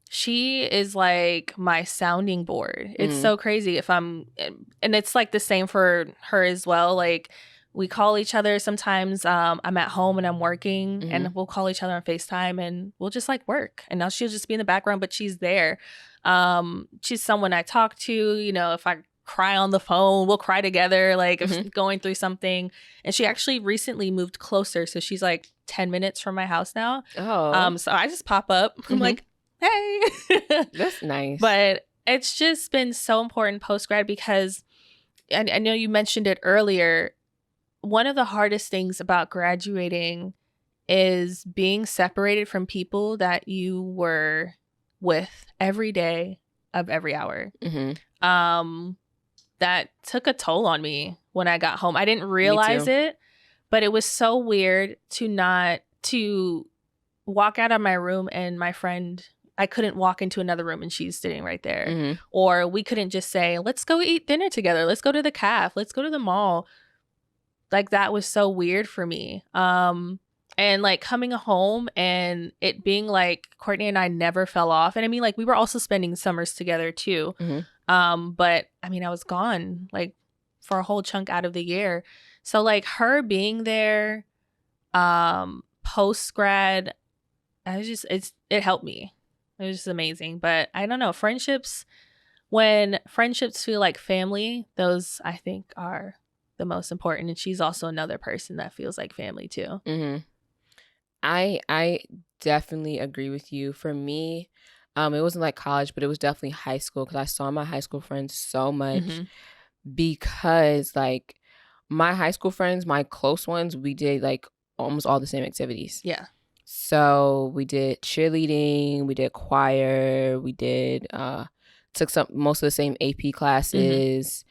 [SPEAKER 2] she is like my sounding board. It's so crazy and it's like the same for her as well. Like we call each other sometimes. I'm at home and I'm working and we'll call each other on FaceTime and we'll just like work. And now she'll just be in the background, but she's there. She's someone I talk to, you know, if I cry on the phone, we'll cry together, like if she's going through something. And she actually recently moved closer. So she's like 10 minutes from my house now. So I just pop up. I'm like, hey.
[SPEAKER 1] That's nice.
[SPEAKER 2] But it's just been so important post-grad because I know you mentioned it earlier. One of the hardest things about graduating is being separated from people that you were with every day of every hour. That took a toll on me when I got home. I didn't realize it, but it was so weird to walk out of my room and my friend, I couldn't walk into another room and she's sitting right there. Or we couldn't just say, let's go eat dinner together. Let's go to the caf. Let's go to the mall. Like that was so weird for me. And like coming home and it being like Courtney and I never fell off. And I mean, like we were also spending summers together too. But I mean, I was gone like for a whole chunk out of the year. So like her being there, post grad, it helped me. It was just amazing. But I don't know, when friendships feel like family, those I think are the most important. And she's also another person that feels like family too.
[SPEAKER 1] I definitely agree with you. For me, it wasn't like college, but it was definitely high school because I saw my high school friends so much because like my high school friends, my close ones, we did like almost all the same activities.
[SPEAKER 2] Yeah.
[SPEAKER 1] So we did cheerleading, we did choir, we did took most of the same AP classes.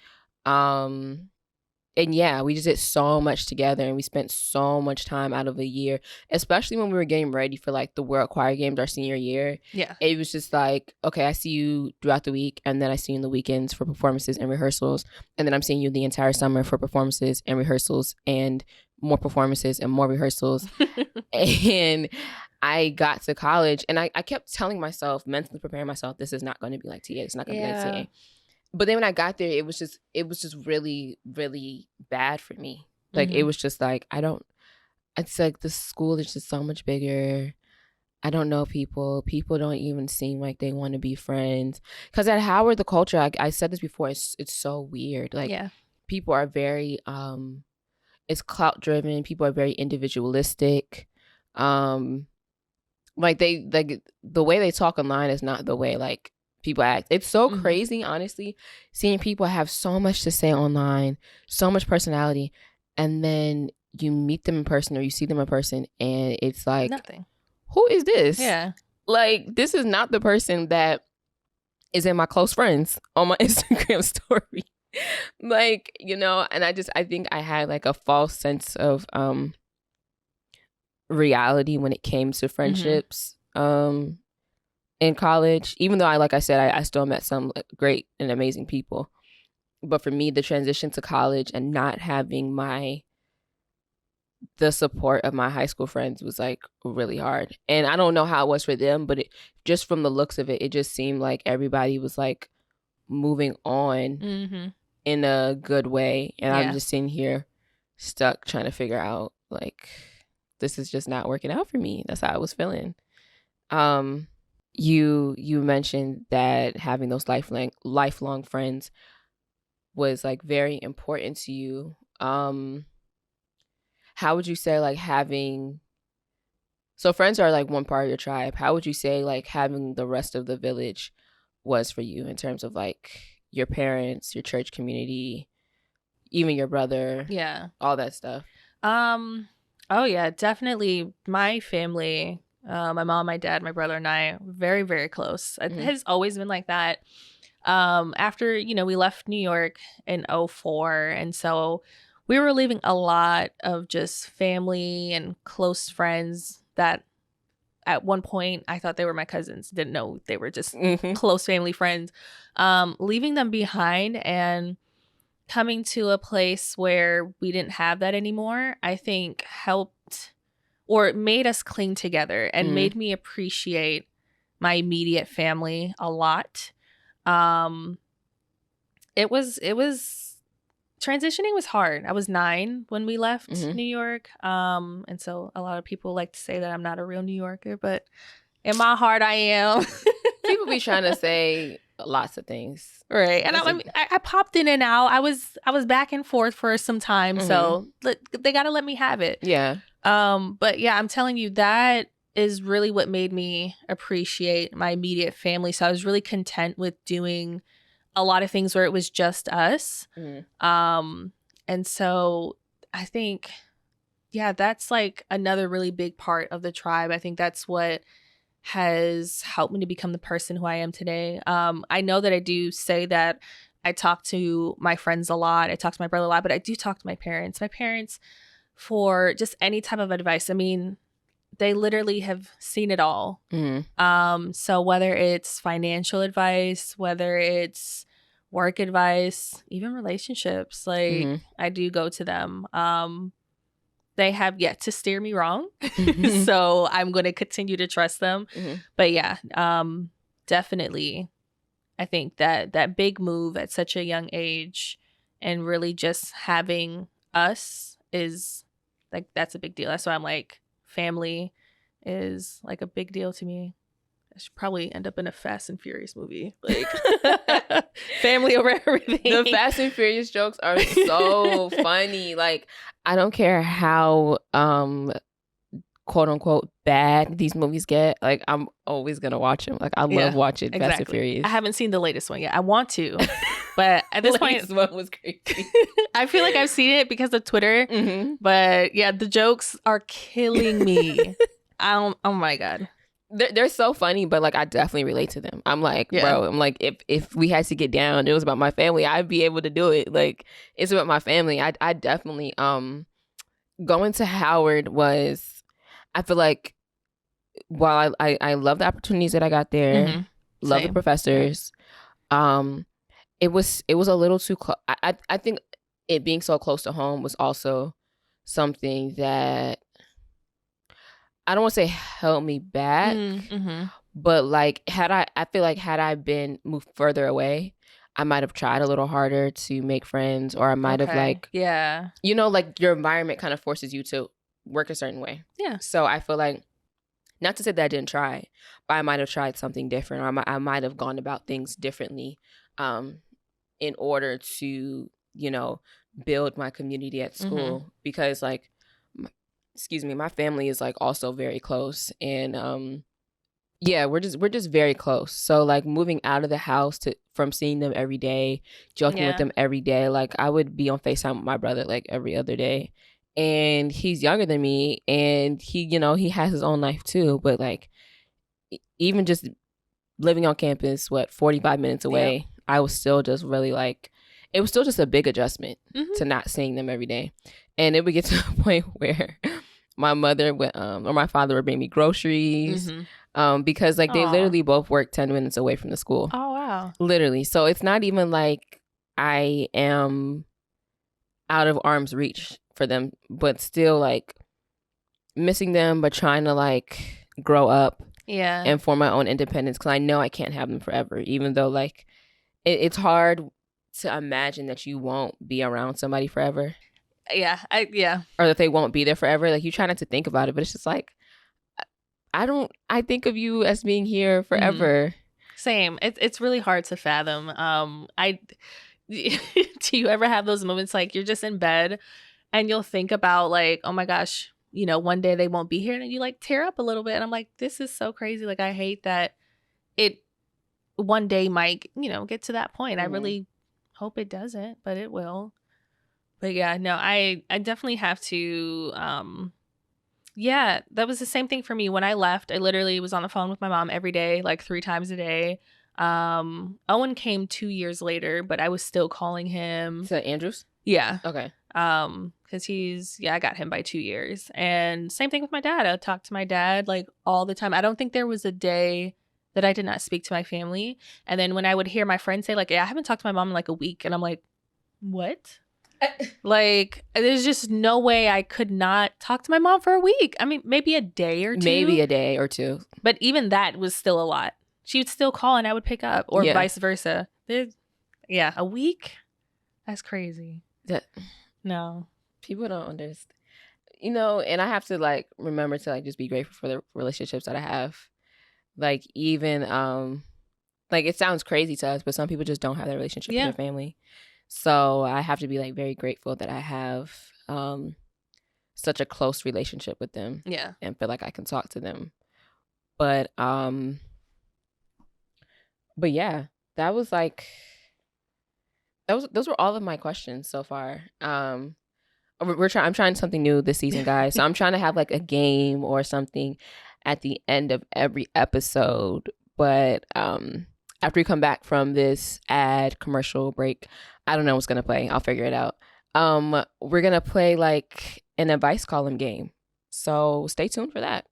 [SPEAKER 1] And yeah, we just did so much together, and we spent so much time out of the year, especially when we were getting ready for like the World Choir Games our senior year.
[SPEAKER 2] Yeah.
[SPEAKER 1] It was just like, okay, I see you throughout the week, and then I see you in the weekends for performances and rehearsals, and then I'm seeing you the entire summer for performances and rehearsals and more performances and more rehearsals. And I got to college, and I kept telling myself, mentally preparing myself, this is not going to be like TA. It's not going to be like TA. But then when I got there, it was just really, really bad for me. Like, it was just like, it's like the school is just so much bigger. I don't know people. People don't even seem like they want to be friends. Because at Howard, the culture, I said this before, it's so weird. Like, people are very, it's clout driven. People are very individualistic. Like, the way they talk online is not the way, like, people act. It's so crazy, honestly, seeing people have so much to say online, so much personality, and then you meet them in person or you see them in person, and it's like,
[SPEAKER 2] nothing.
[SPEAKER 1] Who is this?
[SPEAKER 2] Yeah.
[SPEAKER 1] Like, this is not the person that is in my close friends on my Instagram story. Like, you know, and I think I had like a false sense of reality when it came to friendships. In college, even though like I said, I still met some great and amazing people. But for me, the transition to college and not having the support of my high school friends was like really hard. And I don't know how it was for them, but just from the looks of it, it just seemed like everybody was like moving on in a good way. And I'm just sitting here stuck trying to figure out, like, this is just not working out for me. That's how I was feeling. You mentioned that having those lifelong friends was like very important to you. How would you say like so friends are like one part of your tribe. How would you say like having the rest of the village was for you in terms of like your parents, your church community, even your brother, all that stuff?
[SPEAKER 2] Oh yeah, definitely. My family, my mom, my dad, my brother, and I, very, very close. It has always been like that. After, we left New York in 2004, and so we were leaving a lot of just family and close friends that at one point I thought they were my cousins. Didn't know they were just close family friends. Leaving them behind and coming to a place where we didn't have that anymore, I think helped or made us cling together and made me appreciate my immediate family a lot. It was transitioning was hard. I was 9 when we left New York. And so a lot of people like to say that I'm not a real New Yorker, but in my heart I am.
[SPEAKER 1] People be trying to say lots of things.
[SPEAKER 2] Right. And I popped in and out. I was back and forth for some time. So they got to let me have it.
[SPEAKER 1] Yeah.
[SPEAKER 2] But yeah, I'm telling you, that is really what made me appreciate my immediate family. So I was really content with doing a lot of things where it was just us. And so I think, that's like another really big part of the tribe. I think that's what has helped me to become the person who I am today. I know that I do say that I talk to my friends a lot. I talk to my brother a lot, but I do talk to my parents. My parents, for just any type of advice. I mean, they literally have seen it all. So whether it's financial advice, whether it's work advice, even relationships, like I do go to them. They have yet to steer me wrong. So I'm going to continue to trust them. But yeah, definitely. I think that big move at such a young age and really just having us is like, that's a big deal. That's why I'm like, family is like a big deal to me. I should probably end up in a Fast and Furious movie. Like, family over everything.
[SPEAKER 1] The Fast and Furious jokes are so funny. Like, I don't care how quote unquote bad these movies get. Like, I'm always gonna watch them. Like, I love watching Fast and Furious.
[SPEAKER 2] I haven't seen the latest one yet. I want to. But at this point,
[SPEAKER 1] Latest one was crazy.
[SPEAKER 2] I feel like I've seen it because of Twitter.
[SPEAKER 1] Mm-hmm.
[SPEAKER 2] But yeah, the jokes are killing me. Oh my God.
[SPEAKER 1] They're so funny, but like I definitely relate to them. I'm like,
[SPEAKER 2] Yeah.
[SPEAKER 1] bro, I'm like, if we had to get down, it was about my family, I'd be able to do it. Like, it's about my family. I definitely going to Howard was, I feel like, while I love the opportunities that I got there,
[SPEAKER 2] Mhm.
[SPEAKER 1] love the
[SPEAKER 2] Same.
[SPEAKER 1] professors, it was a little too close. I think it being so close to home was also something that I don't want to say held me back,
[SPEAKER 2] Mm-hmm.
[SPEAKER 1] but like I feel like had I been moved further away, I might have tried a little harder to make friends, or I might have like,
[SPEAKER 2] yeah.
[SPEAKER 1] you know, like your environment kind of forces you to work a certain way.
[SPEAKER 2] Yeah.
[SPEAKER 1] So I feel like, not to say that I didn't try, but I might have tried something different, or I might have gone about things differently, in order to, you know, build my community at school, because like, my family is like also very close, and yeah, we're just very close. So like moving out of the house from seeing them every day, joking with them every day, like I would be on FaceTime with my brother like every other day, and he's younger than me, and he, you know, he has his own life too, but like even just living on campus, 45 minutes away, I was still just really like, it was still just a big adjustment to not seeing them every day. And it would get to a point where my mother would, or my father would bring me groceries, because like they literally both work 10 minutes away from the school.
[SPEAKER 2] Oh, wow.
[SPEAKER 1] Literally. So it's not even like I am out of arm's reach for them, but still like missing them, but trying to like grow up and form my own independence, because I know I can't have them forever, even though like it's hard to imagine that you won't be around somebody forever.
[SPEAKER 2] Yeah.
[SPEAKER 1] Or that they won't be there forever. Like you try not to think about it, but it's just like, I think of you as being here forever.
[SPEAKER 2] Same. It's really hard to fathom. Do you ever have those moments like you're just in bed and you'll think about like, oh my gosh, you know, one day they won't be here, and you like tear up a little bit, and I'm like, this is so crazy. Like I hate that it one day might, you know, get to that point. I really hope it doesn't, but it will. But yeah, no, I definitely have to yeah, that was the same thing for me. When I left, I literally was on the phone with my mom every day, like 3 times a day. Owen came 2 years later, but I was still calling him.
[SPEAKER 1] To Andrews?
[SPEAKER 2] Yeah.
[SPEAKER 1] Okay.
[SPEAKER 2] Because I got him by 2 years. And same thing with my dad. I talked to my dad like all the time. I don't think there was a day that I did not speak to my family. And then when I would hear my friends say like, yeah, I haven't talked to my mom in like a week. And I'm like, what? Like, there's just no way I could not talk to my mom for a week. I mean, maybe a day or two.
[SPEAKER 1] Maybe a day or two.
[SPEAKER 2] But even that was still a lot. She would still call and I would pick up, or vice versa. A week? That's crazy. No.
[SPEAKER 1] People don't understand. You know, and I have to like remember to like just be grateful for the relationships that I have. Like even like it sounds crazy to us, but some people just don't have that relationship with their family. So I have to be like very grateful that I have such a close relationship with them.
[SPEAKER 2] Yeah.
[SPEAKER 1] And feel like I can talk to them. But yeah, that was like those were all of my questions so far. I'm trying something new this season, guys. So I'm trying to have like a game or something at the end of every episode. But after we come back from this ad commercial break, I don't know what's gonna play. I'll figure it out. We're gonna play like an advice column game. So stay tuned for that.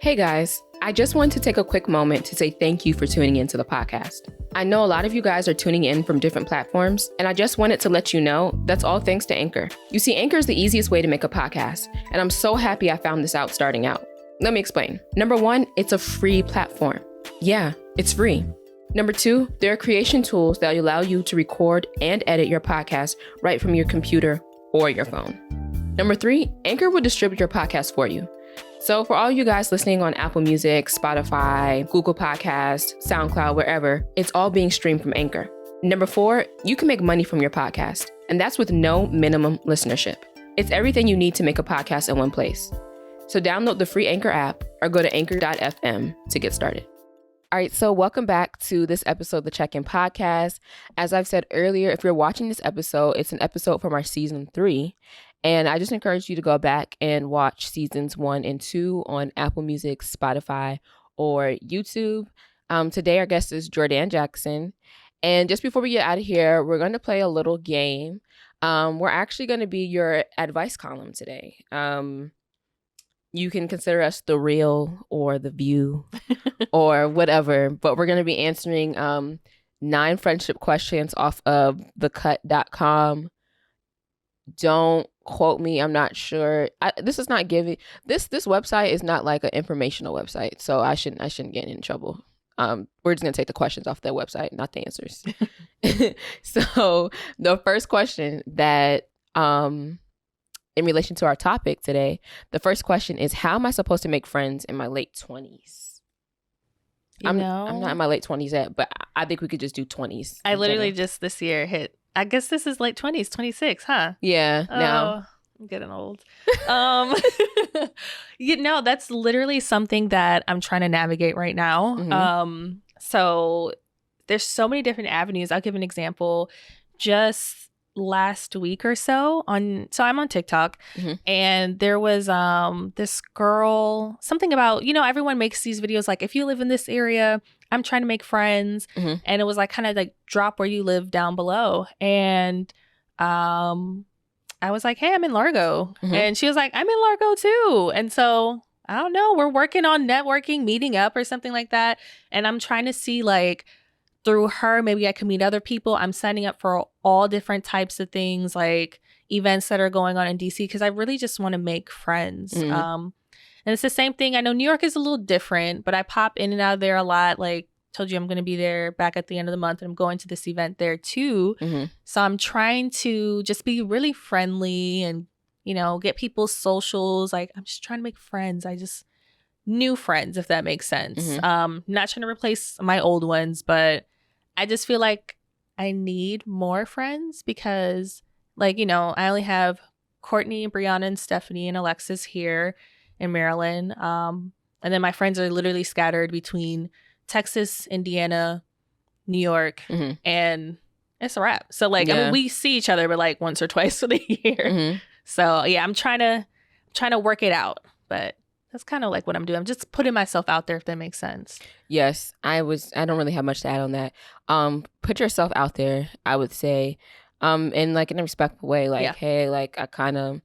[SPEAKER 1] Hey guys, I just wanted to take a quick moment to say thank you for tuning into the podcast. I know a lot of you guys are tuning in from different platforms, and I just wanted to let you know that's all thanks to Anchor. You see, Anchor is the easiest way to make a podcast, and I'm so happy I found this out starting out. Let me explain. Number 1, it's a free platform. Yeah, it's free. Number 2, there are creation tools that allow you to record and edit your podcast right from your computer or your phone. Number 3, Anchor will distribute your podcast for you. So for all you guys listening on Apple Music, Spotify, Google Podcasts, SoundCloud, wherever, it's all being streamed from Anchor. Number 4, you can make money from your podcast, and that's with no minimum listenership. It's everything you need to make a podcast in one place. So download the free Anchor app or go to anchor.fm to get started. All right, so welcome back to this episode of the Check-In Podcast. As I've said earlier, if you're watching this episode, it's an episode from our season 3. And I just encourage you to go back and watch seasons 1 and 2 on Apple Music, Spotify, or YouTube. Today, our guest is Jordan Jackson. And just before we get out of here, we're going to play a little game. We're actually going to be your advice column today. You can consider us The Real or The View or whatever, but we're going to be answering 9 friendship questions off of thecut.com. Don't quote me. I'm not sure. This is not giving this website is not like an informational website, so I shouldn't get in trouble. We're just going to take the questions off their website, not the answers. So the first question that in relation to our topic today, the first question is, how am I supposed to make friends in my late 20s? I'm not in my late 20s yet, but I think we could just do 20s.
[SPEAKER 2] I literally just this year hit, I guess this is late 20s, 26, huh?
[SPEAKER 1] Yeah, now.
[SPEAKER 2] I'm getting old. That's literally something that I'm trying to navigate right now.
[SPEAKER 1] Mm-hmm.
[SPEAKER 2] So there's so many different avenues. I'll give an example. Just last week or so so I'm on TikTok,
[SPEAKER 1] mm-hmm.
[SPEAKER 2] and there was this girl, something about, everyone makes these videos like, if you live in this area, I'm trying to make friends.
[SPEAKER 1] Mm-hmm.
[SPEAKER 2] And it was like kind of like drop where you live down below. And I was like, hey, I'm in Largo.
[SPEAKER 1] Mm-hmm.
[SPEAKER 2] And she was like, I'm in Largo too. And so I don't know, we're working on networking, meeting up or something like that. And I'm trying to see, like, through her, maybe I can meet other people. I'm signing up for all different types of things, like events that are going on in DC, because I really just want to make friends.
[SPEAKER 1] Mm-hmm.
[SPEAKER 2] And it's the same thing. I know New York is a little different, but I pop in and out of there a lot. Like, told you, I'm going to be there back at the end of the month, and I'm going to this event there too.
[SPEAKER 1] Mm-hmm.
[SPEAKER 2] So I'm trying to just be really friendly and, get people's socials. Like, I'm just trying to make friends. New friends, if that makes sense.
[SPEAKER 1] Mm-hmm.
[SPEAKER 2] Not trying to replace my old ones, but I just feel like I need more friends because, like, I only have Courtney, Brianna, and Stephanie and Alexis here in Maryland. And then my friends are literally scattered between Texas, Indiana, New York,
[SPEAKER 1] mm-hmm.
[SPEAKER 2] and it's a wrap. So, like,
[SPEAKER 1] yeah.
[SPEAKER 2] we see each other, but like once or twice for the year.
[SPEAKER 1] Mm-hmm.
[SPEAKER 2] So yeah, I'm trying to work it out, but that's kind of like what I'm doing. I'm just putting myself out there, if that makes sense.
[SPEAKER 1] Yes, I don't really have much to add on that. Put yourself out there, I would say, in like in a respectful way. Like, hey, like, I kind of,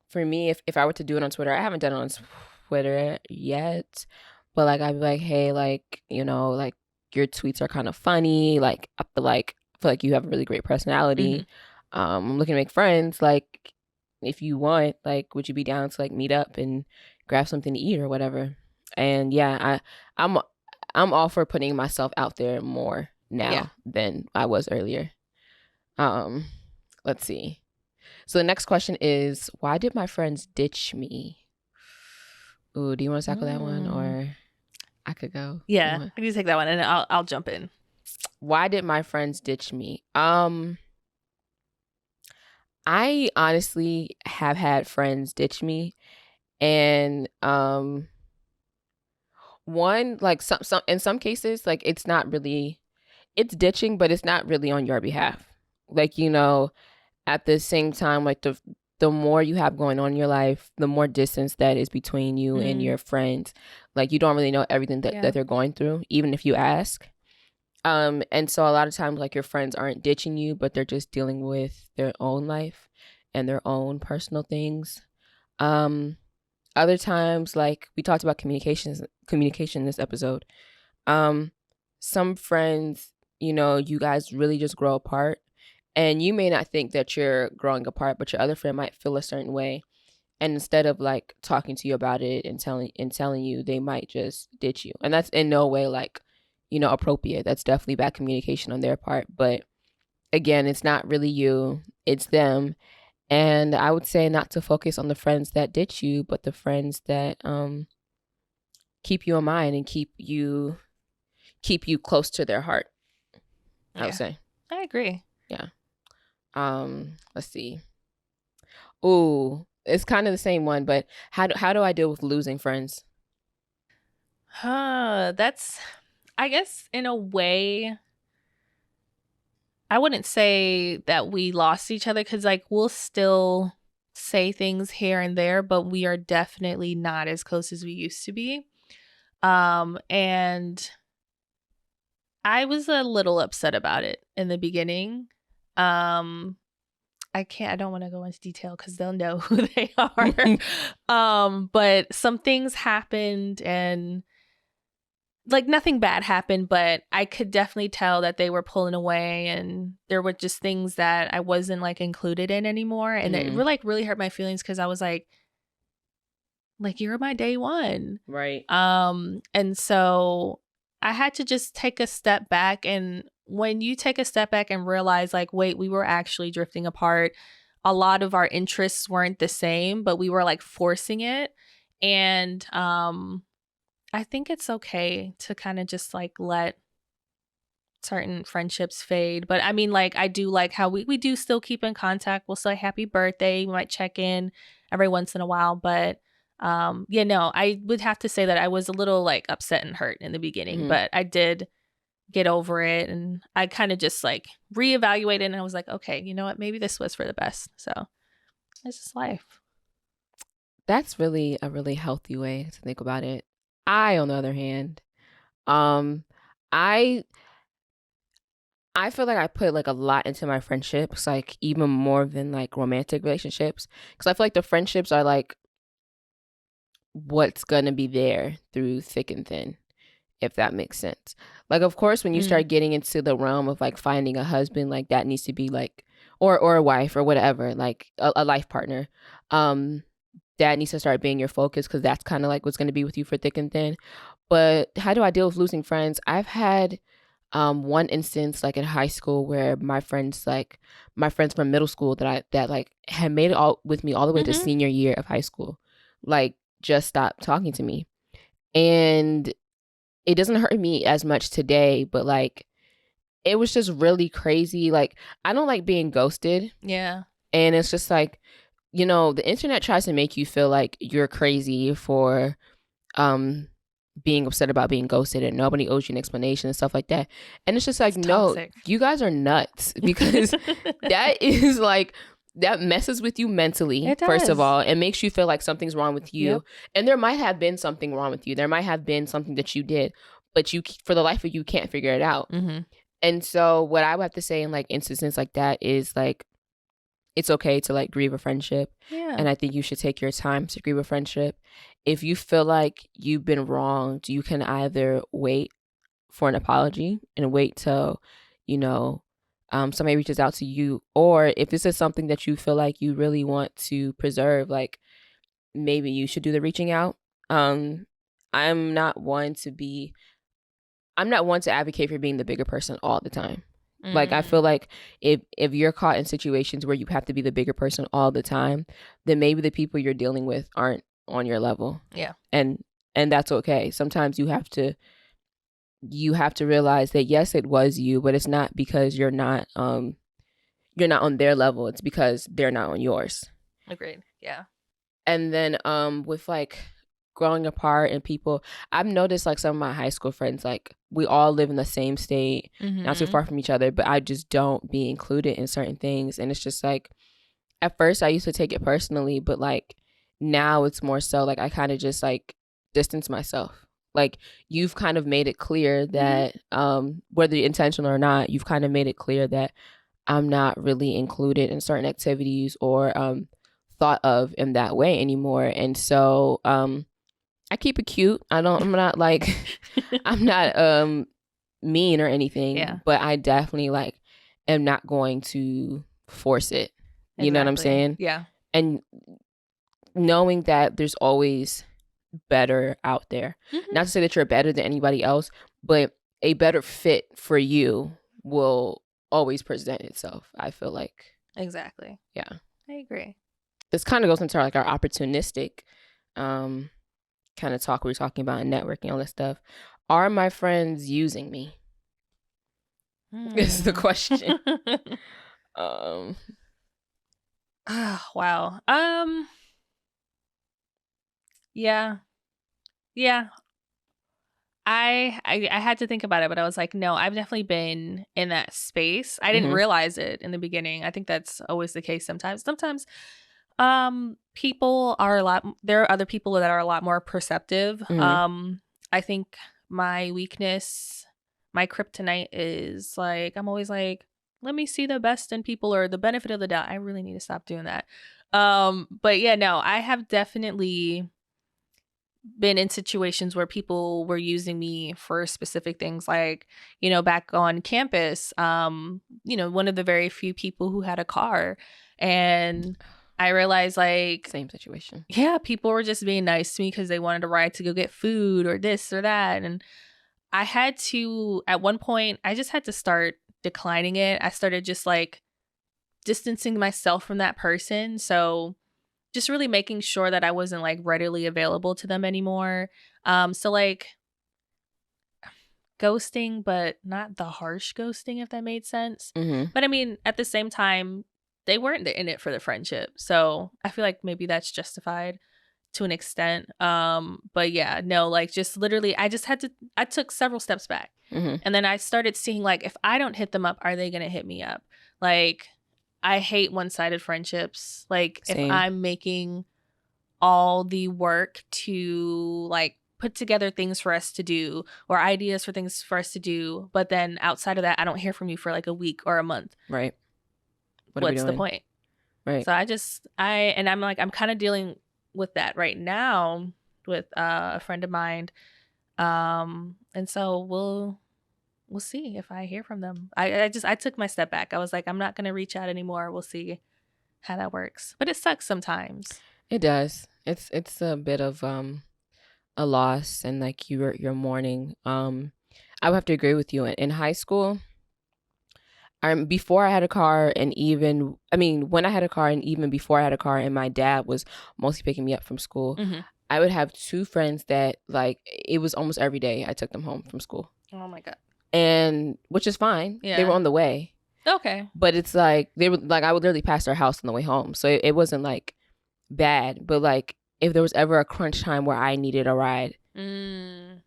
[SPEAKER 1] for me, if I were to do it on Twitter, I haven't done it on Twitter yet, but like, I'd be like, hey, like, like, your tweets are kind of funny. Like, I feel like you have a really great personality. Mm-hmm. I'm looking to make friends. Like, if you want, like, would you be down to like meet up and grab something to eat or whatever? And yeah, I'm all for putting myself out there more now than I was earlier. Let's see. So the next question is, why did my friends ditch me? Ooh, do you want to tackle that one, or I could go?
[SPEAKER 2] Yeah, I can take that one, and I'll jump in.
[SPEAKER 1] Why did my friends ditch me? I honestly have had friends ditch me. And one, like, some in some cases, like, it's ditching, but it's not really on your behalf. Like, at the same time, like, the more you have going on in your life, the more distance that is between you and your friends. Like, you don't really know everything that they're going through, even if you ask. And so a lot of times, like, your friends aren't ditching you, but they're just dealing with their own life and their own personal things. Other times, like, we talked about communication in this episode. Some friends, you guys really just grow apart, and you may not think that you're growing apart, but your other friend might feel a certain way, and instead of like talking to you about it and telling you, they might just ditch you. And that's in no way like, appropriate. That's definitely bad communication on their part. But again, it's not really you, it's them. And I would say not to focus on the friends that ditch you, but the friends that keep you in mind and keep you close to their heart. I would say.
[SPEAKER 2] I agree.
[SPEAKER 1] Yeah. Let's see. Ooh, it's kind of the same one, but how do I deal with losing friends?
[SPEAKER 2] I I guess in a way, I wouldn't say that we lost each other because, like, we'll still say things here and there, but we are definitely not as close as we used to be. And I was a little upset about it in the beginning. I don't want to go into detail because they'll know who they are. But some things happened and like nothing bad happened, but I could definitely tell that they were pulling away and there were just things that I wasn't like included in anymore. And it really hurt my feelings because I was like, you're my day one.
[SPEAKER 1] Right.
[SPEAKER 2] And so I had to just take a step back. And when you take a step back and realize like, wait, we were actually drifting apart. A lot of our interests weren't the same, but we were like forcing it. And I think it's okay to kind of just like let certain friendships fade. But I mean, like, I do like how we do still keep in contact. We'll say happy birthday. We might check in every once in a while. But I would have to say that I was a little like upset and hurt in the beginning, but I did get over it. And I kind of just like reevaluated and I was like, okay, you know what? Maybe this was for the best. So it's just life.
[SPEAKER 1] That's really a really healthy way to think about it. I, on the other hand, I feel like I put like a lot into my friendships, like even more than like romantic relationships, because I feel like the friendships are like what's gonna be there through thick and thin, if that makes sense. Like, of course, when you start getting into the realm of like finding a husband, like that needs to be like, or a wife or whatever, like a life partner. That needs to start being your focus because that's kind of like what's going to be with you for thick and thin. But how do I deal with losing friends? I've had one instance like in high school where my friends from middle school that like had made it all with me all the way to senior year of high school, like just stopped talking to me. And it doesn't hurt me as much today, but like it was just really crazy. Like, I don't like being ghosted.
[SPEAKER 2] Yeah.
[SPEAKER 1] And it's just like, you know, the internet tries to make you feel like you're crazy for being upset about being ghosted and nobody owes you an explanation and stuff like that. And it's just like, no, you guys are nuts, because that is like, that messes with you mentally, first of all, and makes you feel like something's wrong with you. Yep. And there might have been something wrong with you. There might have been something that you did, but you, for the life of you, can't figure it out. And so what I would have to say in like instances like that is like, it's okay to like grieve a friendship. Yeah. And I think you should take your time to grieve a friendship. If you feel like you've been wronged, you can either wait for an apology and wait till, you know, somebody reaches out to you. Or if this is something that you feel like you really want to preserve, like maybe you should do the reaching out. I'm not one to advocate for being the bigger person all the time. Like, I feel like if you're caught in situations where you have to be the bigger person all the time, then maybe the people you're dealing with aren't on your level. Yeah. And that's okay. Sometimes you have to realize that, yes, it was you, but it's not because you're not on their level. It's because they're not on yours.
[SPEAKER 2] Agreed. Yeah.
[SPEAKER 1] And then with like growing apart and people, I've noticed like some of my high school friends, like we all live in the same state, not too far from each other, but I just don't be included in certain things. And it's just like, at first I used to take it personally, but like now it's more so like I kind of just like distance myself. Like, you've kind of made it clear that whether intentional or not, you've kind of made it clear that I'm not really included in certain activities or thought of in that way anymore. And so I keep it cute. I'm not like, I'm not mean or anything, but I definitely like am not going to force it. You know what I'm saying?
[SPEAKER 2] Yeah.
[SPEAKER 1] And knowing that there's always better out there. Not to say that you're better than anybody else, but a better fit for you will always present itself, I feel like.
[SPEAKER 2] Exactly.
[SPEAKER 1] Yeah.
[SPEAKER 2] I agree.
[SPEAKER 1] This kind of goes into like our opportunistic kind of talk we were talking about in networking, all this stuff. Are my friends using me? Is the question.
[SPEAKER 2] Wow. Yeah. I had to think about it, but I was like, no, I've definitely been in that space. I didn't realize it in the beginning. I think that's always the case sometimes. Sometimes people are there are other people that are a lot more perceptive. I think my weakness, my kryptonite is like, I'm always like, let me see the best in people or the benefit of the doubt. I really need to stop doing that. But yeah, no, I have definitely been in situations where people were using me for specific things, like, you know, back on campus, you know, one of the very few people who had a car. And I realized, like,
[SPEAKER 1] same situation.
[SPEAKER 2] Yeah, people were just being nice to me because they wanted a ride to go get food or this or that. And I had to, at one point, I just had to start declining it. I started just like distancing myself from that person. So just really making sure that I wasn't like readily available to them anymore. So like ghosting, but not the harsh ghosting, if that made sense. But I mean, at the same time, they weren't in it for the friendship. So I feel like maybe that's justified to an extent. But yeah, no, like just literally, I took several steps back. And then I started seeing, like, if I don't hit them up, are they going to hit me up? Like, I hate one-sided friendships. Like,
[SPEAKER 1] Same.
[SPEAKER 2] if I'm making all the work to like put together things for us to do or ideas for things for us to do, but then outside of that, I don't hear from you for like a week or a month.
[SPEAKER 1] Right.
[SPEAKER 2] What's the point?
[SPEAKER 1] Right.
[SPEAKER 2] So I'm like, I'm kind of dealing with that right now with a friend of mine. And so we'll see if I hear from them. I took my step back. I was like, I'm not going to reach out anymore. We'll see how that works. But it sucks sometimes.
[SPEAKER 1] It does. It's a bit of a loss, and like you're mourning. I would have to agree with you. In high school, before I had a car, and even when I had a car, and even before I had a car, and my dad was mostly picking me up from school, I would have two friends that, like, it was almost every day I took them home from school.
[SPEAKER 2] Oh my God.
[SPEAKER 1] And which is fine.
[SPEAKER 2] Yeah.
[SPEAKER 1] They were on the way.
[SPEAKER 2] Okay.
[SPEAKER 1] But it's like they were like, I would literally pass their house on the way home, so it wasn't like bad. But like, if there was ever a crunch time where I needed a ride, I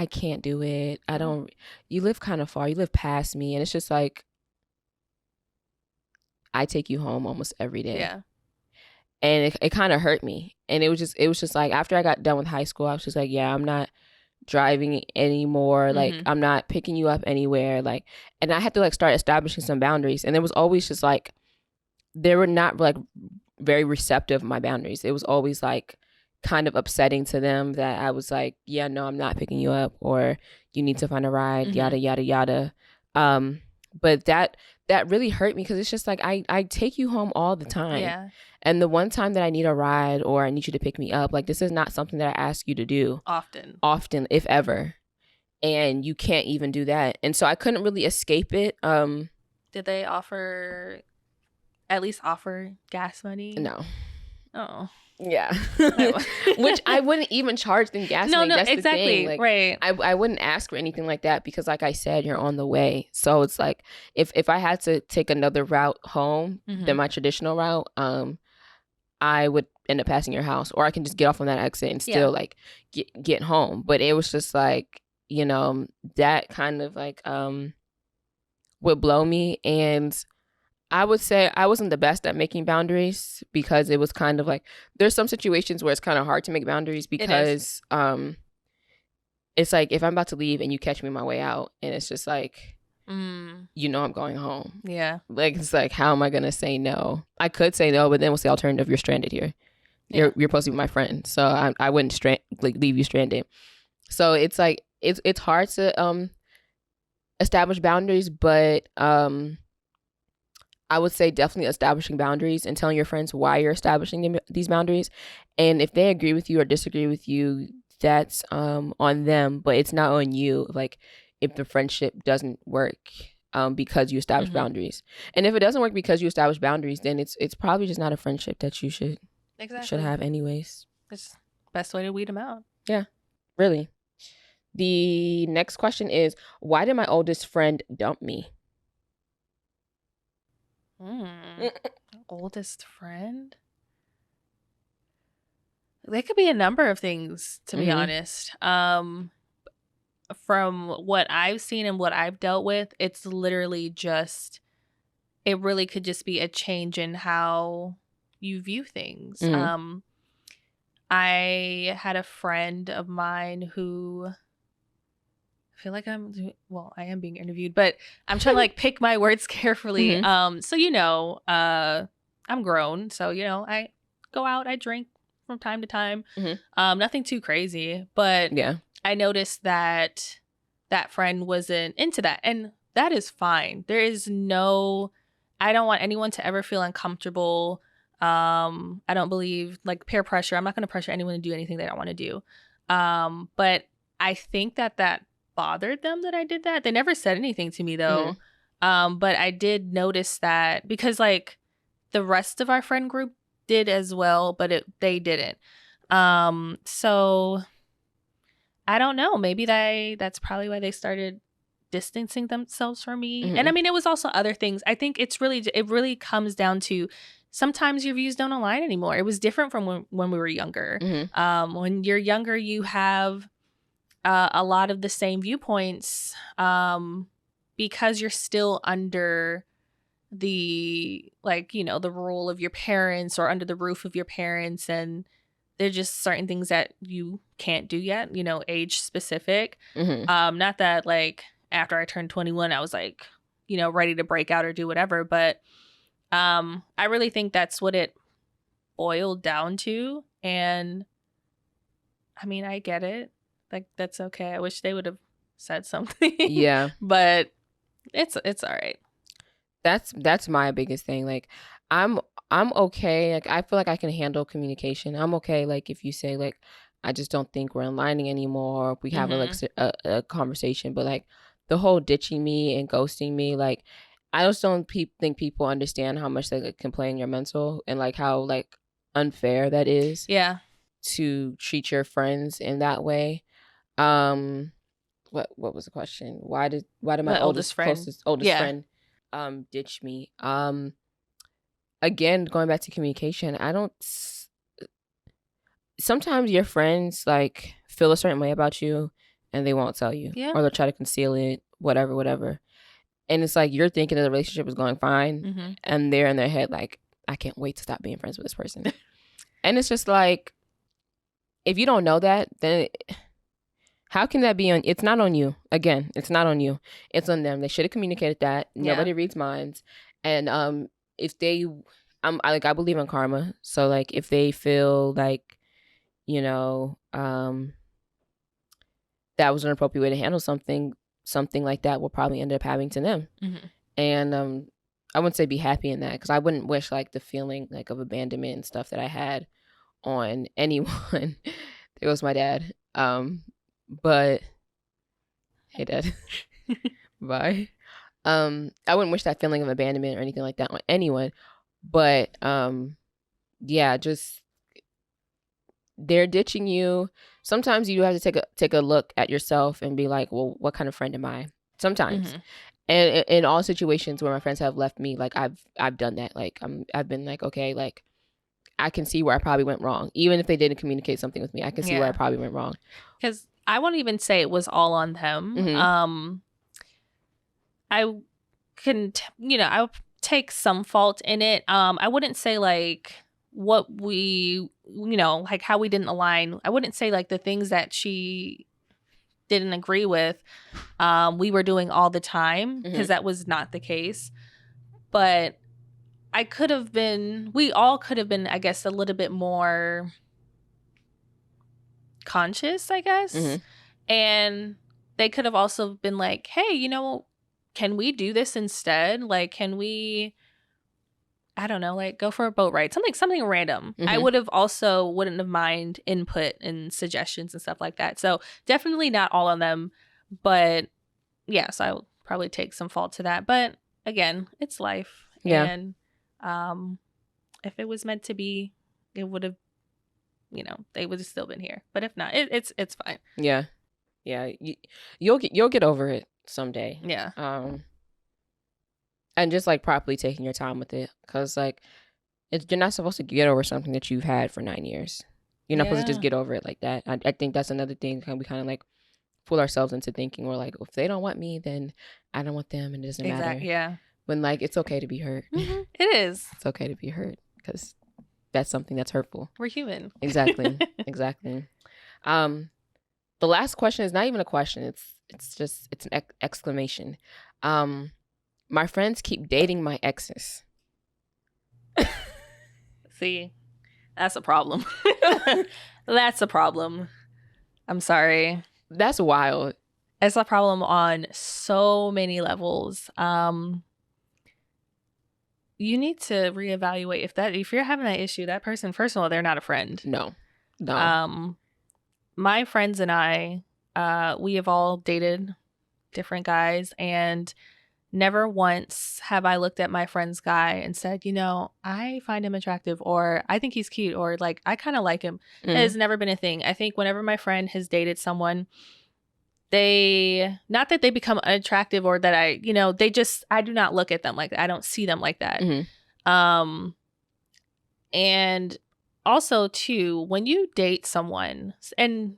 [SPEAKER 1] can't do it. I don't. You live kind of far. You live past me, and it's just like, I take you home almost every day.
[SPEAKER 2] Yeah.
[SPEAKER 1] And it kind of hurt me. And it was just like, after I got done with high school, I was just like, yeah, I'm not driving anymore. Like, I'm not picking you up anywhere. Like, and I had to like start establishing some boundaries. And there was always just like, they were not like very receptive of my boundaries. It was always like kind of upsetting to them that I was like, yeah, no, I'm not picking you up, or you need to find a ride, yada, yada, yada. But that really hurt me, because it's just like, I take you home all the time.
[SPEAKER 2] Yeah.
[SPEAKER 1] And the one time that I need a ride or I need you to pick me up, like, this is not something that I ask you to do. Often, if ever. And you can't even do that. And so I couldn't really escape it.
[SPEAKER 2] Did they at least offer gas money?
[SPEAKER 1] No.
[SPEAKER 2] Oh.
[SPEAKER 1] Yeah. Which I wouldn't even charge them gas money.
[SPEAKER 2] No,
[SPEAKER 1] that's
[SPEAKER 2] exactly.
[SPEAKER 1] The thing. Like,
[SPEAKER 2] right.
[SPEAKER 1] I wouldn't ask for anything like that, because like I said, you're on the way. So it's like, if I had to take another route home than my traditional route, I would end up passing your house, or I can just get off on that exit and still like get home. But it was just like, that kind of like would blow me. And I would say I wasn't the best at making boundaries, because it was kind of like, there's some situations where it's kind of hard to make boundaries, because it's like, if I'm about to leave and you catch me on my way out, and it's just like, I'm going home.
[SPEAKER 2] Yeah.
[SPEAKER 1] Like, it's like, how am I gonna say no? I could say no, but then what's the alternative? You're stranded here. You're supposed to be my friend, so I wouldn't leave you stranded. So it's like, it's hard to establish boundaries, but I would say definitely establishing boundaries and telling your friends why you're establishing these boundaries. And if they agree with you or disagree with you, that's on them, but it's not on you. Like, if the friendship doesn't work because you establish boundaries. And if it doesn't work because you establish boundaries, then it's probably just not a friendship that you should have anyways.
[SPEAKER 2] It's the best way to weed them out.
[SPEAKER 1] Yeah, really. The next question is, why did my oldest friend dump me?
[SPEAKER 2] Oldest friend? There could be a number of things, to be honest. From what I've seen and what I've dealt with, it's literally just, it really could just be a change in how you view things. I had a friend of mine who, I feel like I am being interviewed, but I'm trying to like pick my words carefully. So, I'm grown. So, I go out, I drink from time to time. Nothing too crazy, but
[SPEAKER 1] yeah,
[SPEAKER 2] I noticed that that friend wasn't into that. And that is fine. There is no, I don't want anyone to ever feel uncomfortable. I don't believe like peer pressure. I'm not going to pressure anyone to do anything they don't want to do. But I think that bothered them that I did that. They never said anything to me though. But I did notice that because like the rest of our friend group did as well, but they didn't. So I don't know. Maybe that's probably why they started distancing themselves from me. And I mean, it was also other things. I think it really comes down to sometimes your views don't align anymore. It was different from when we were younger. When you're younger, you have a lot of the same viewpoints because you're still under the the rule of your parents or under the roof of your parents, and there's just certain things that you can't do yet, age specific. Not that like after I turned 21 I was like ready to break out or do whatever, but I really think that's what it boiled down to. And I mean, I get it, like that's okay. I wish they would have said something.
[SPEAKER 1] Yeah,
[SPEAKER 2] but it's all right.
[SPEAKER 1] That's my biggest thing. Like I'm okay. Like I feel like I can handle communication. I'm okay. Like if you say like, I just don't think we're aligning anymore. If we have a conversation, but like the whole ditching me and ghosting me, like I just don't think people understand how much they can play in your mental and like how like unfair that is.
[SPEAKER 2] Yeah.
[SPEAKER 1] To treat your friends in that way. What was the question? Why did my oldest friend ditch me? Again, going back to communication, sometimes your friends like feel a certain way about you and they won't tell you, or they'll try to conceal it, whatever. And it's like you're thinking that the relationship is going fine, and they're in their head like, I can't wait to stop being friends with this person. And it's just like, if you don't know that, then how can that be on? It's not on you. Again, it's not on you. It's on them. They should have communicated that. Nobody reads minds. And if they, I believe in karma. So like, if they feel like, that was an appropriate way to handle something like that will probably end up happening to them. And I wouldn't say be happy in that, because I wouldn't wish like the feeling like of abandonment and stuff that I had on anyone. It was my dad. But hey, Dad. Bye. I wouldn't wish that feeling of abandonment or anything like that on anyone. But yeah, just they're ditching you. Sometimes you do have to take a look at yourself and be like, well, what kind of friend am I? Sometimes. And in all situations where my friends have left me, like I've done that. Like I've been like, okay, like I can see where I probably went wrong. Even if they didn't communicate something with me, I can see where I probably went wrong.
[SPEAKER 2] Because I won't even say it was all on them. I can, I'll take some fault in it. I wouldn't say like what we, like how we didn't align. I wouldn't say like the things that she didn't agree with, we were doing all the time, because that was not the case. But we all could have been, I guess, a little bit more conscious, I guess. And they could have also been like, hey, can we do this instead? Like, can we, I don't know, like go for a boat ride? Something random. I wouldn't have mind input and suggestions and stuff like that. So definitely not all of them. But yes, I would probably take some fault to that. But again, it's life.
[SPEAKER 1] Yeah.
[SPEAKER 2] And if it was meant to be, it would have, they would have still been here. But if not, it's fine.
[SPEAKER 1] Yeah. You'll get over it someday.
[SPEAKER 2] Yeah.
[SPEAKER 1] And just like properly taking your time with it, because like you're not supposed to get over something that you've had for 9 years. You're not supposed to just
[SPEAKER 2] Yeah.
[SPEAKER 1] get over it like that. I think that's another thing we kind of like fool ourselves into thinking we're like, if they don't want me, then I don't want them, and it doesn't matter.
[SPEAKER 2] Exactly. Yeah.
[SPEAKER 1] When like it's okay to be hurt.
[SPEAKER 2] It is.
[SPEAKER 1] It's okay to be hurt because that's something that's hurtful.
[SPEAKER 2] We're human.
[SPEAKER 1] Exactly. Exactly. The last question is not even a question. It's an exclamation. My friends keep dating my exes.
[SPEAKER 2] See, that's a problem. That's a problem. I'm sorry.
[SPEAKER 1] That's wild.
[SPEAKER 2] It's a problem on so many levels. You need to reevaluate if you're having that issue, that person, first of all, they're not a friend.
[SPEAKER 1] No.
[SPEAKER 2] My friends and I, we have all dated different guys, and never once have I looked at my friend's guy and said, I find him attractive, or I think he's cute, or like I kind of like him. It has never been a thing. I think whenever my friend has dated someone, not that they become unattractive or that I do not look at them like that. I don't see them like that. And also too, when you date someone, and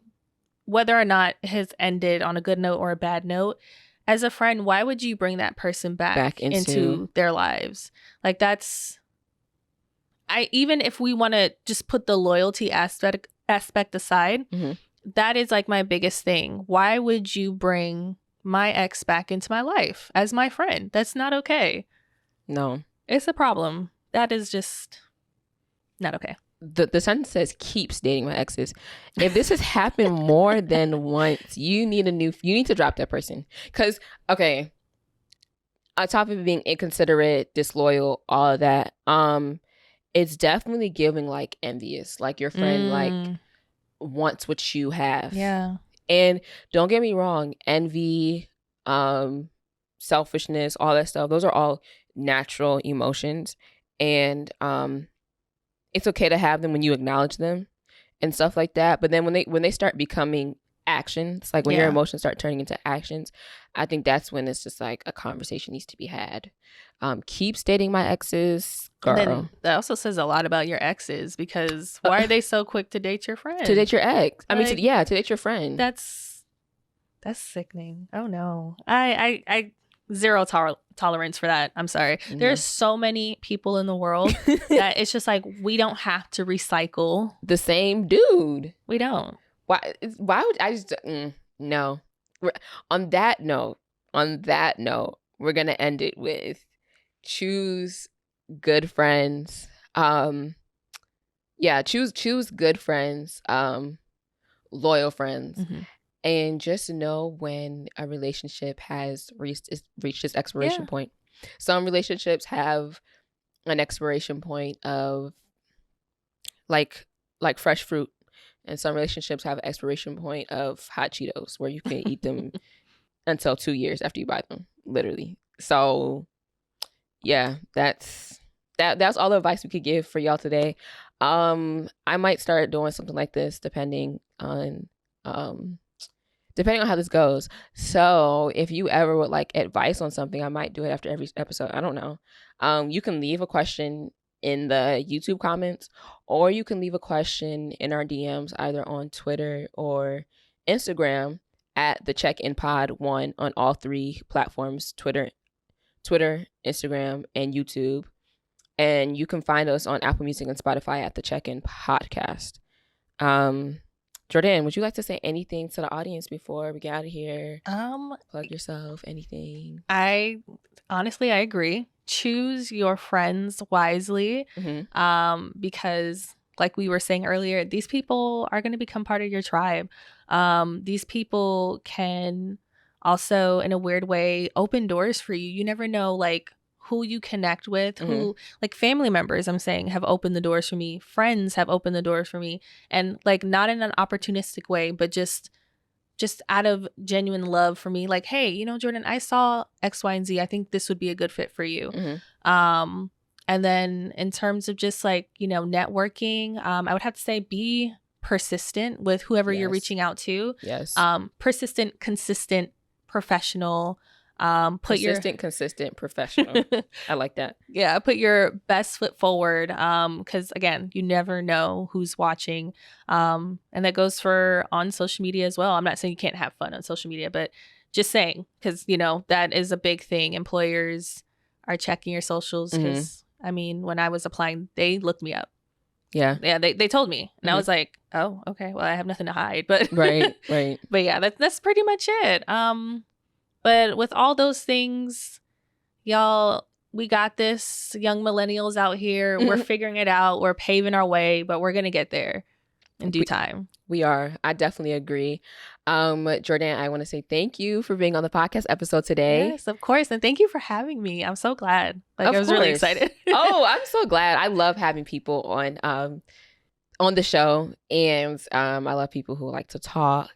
[SPEAKER 2] whether or not it has ended on a good note or a bad note, as a friend, why would you bring that person back into their lives? Like even if we want to just put the loyalty aspect aside, that is like my biggest thing. Why would you bring my ex back into my life as my friend? That's not okay.
[SPEAKER 1] No.
[SPEAKER 2] It's a problem. That is just not okay.
[SPEAKER 1] The sentence says keeps dating my exes. If this has happened more than once, you need to drop that person. Because, okay, on top of being inconsiderate, disloyal, all of that, it's definitely giving like envious. Like your friend like wants what you have.
[SPEAKER 2] Yeah.
[SPEAKER 1] And don't get me wrong, envy, selfishness, all that stuff, those are all natural emotions. And it's okay to have them when you acknowledge them and stuff like that. But then when they start becoming actions, like when your emotions start turning into actions, I think that's when it's just like a conversation needs to be had. Keep dating my exes, girl.
[SPEAKER 2] And then that also says a lot about your exes, because why are they so quick to date your friend?
[SPEAKER 1] To date your ex. I mean, to date your friend.
[SPEAKER 2] That's sickening. Oh no. I zero tolerance for that. I'm sorry.
[SPEAKER 1] Mm-hmm.
[SPEAKER 2] There's so many people in the world that it's just like, we don't have to recycle
[SPEAKER 1] the same dude.
[SPEAKER 2] We don't.
[SPEAKER 1] Why would I just no. On that note, we're gonna end it with choose good friends. Choose good friends, loyal friends. And just know when a relationship has reached its expiration point. Some relationships have an expiration point of like fresh fruit, and some relationships have an expiration point of hot Cheetos, where you can eat them until 2 years after you buy them, literally. So yeah, that's all the advice we could give for y'all today. I might start doing something like this depending on how this goes. So if you ever would like advice on something, I might do it after every episode. I don't know. You can leave a question in the YouTube comments, or you can leave a question in our DMs, either on Twitter or Instagram at the Check-In Pod 1 on all 3 platforms: Twitter, Instagram, and YouTube. And you can find us on Apple Music and Spotify at the Check-In Podcast. Jordan, would you like to say anything to the audience before we get out of here? Plug yourself, anything.
[SPEAKER 2] I agree. Choose your friends wisely, because like we were saying earlier, these people are going to become part of your tribe. These people can also, in a weird way, open doors for you. You never know, like, who you connect with, who, like, family members, I'm saying, have opened the doors for me. Friends have opened the doors for me. And like, not in an opportunistic way, but just out of genuine love for me. Like, hey, Jordan, I saw X, Y, and Z. I think this would be a good fit for you. And then in terms of just like, networking, I would have to say be persistent with whoever you're reaching out to.
[SPEAKER 1] Yes.
[SPEAKER 2] Persistent, consistent, professional. Put
[SPEAKER 1] consistent, professional. I like that.
[SPEAKER 2] Yeah, put your best foot forward. Because again, you never know who's watching. And that goes for on social media as well. I'm not saying you can't have fun on social media, but just saying, because that is a big thing. Employers are checking your socials. Because I mean, when I was applying, they looked me up.
[SPEAKER 1] Yeah.
[SPEAKER 2] They told me, and I was like, oh, okay, well, I have nothing to hide. But
[SPEAKER 1] right.
[SPEAKER 2] But yeah, that's pretty much it. But with all those things, y'all, we got this. Young millennials out here, we're figuring it out. We're paving our way, but we're gonna get there in due time.
[SPEAKER 1] We are. I definitely agree. Jordan, I want to say thank you for being on the podcast episode today.
[SPEAKER 2] Yes, of course. And thank you for having me. I'm so glad. I was really excited.
[SPEAKER 1] Oh, I'm so glad. I love having people on the show. And I love people who like to talk,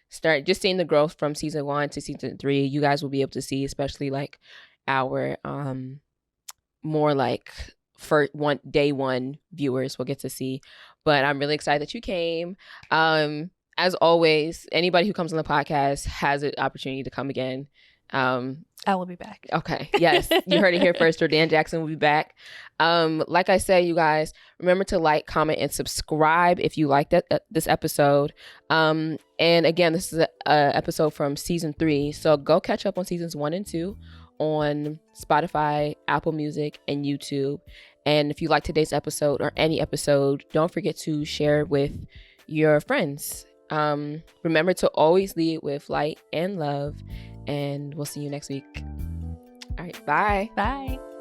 [SPEAKER 1] start just seeing the growth from season 1 to season 3. You guys will be able to see, especially like our more like for day one viewers will get to see. But I'm really excited that you came. As always, anybody who comes on the podcast has an opportunity to come again.
[SPEAKER 2] I will be back.
[SPEAKER 1] Okay. Yes. You heard it here first. Jordan Jackson will be back. Like I said, you guys, remember to like, comment, and subscribe if you liked this episode. And again, this is a episode from season 3. So go catch up on seasons 1 and 2 on Spotify, Apple Music, and YouTube. And if you like today's episode or any episode, don't forget to share it with your friends. Remember to always lead with light and love, and we'll see you next week. All right, bye.
[SPEAKER 2] Bye.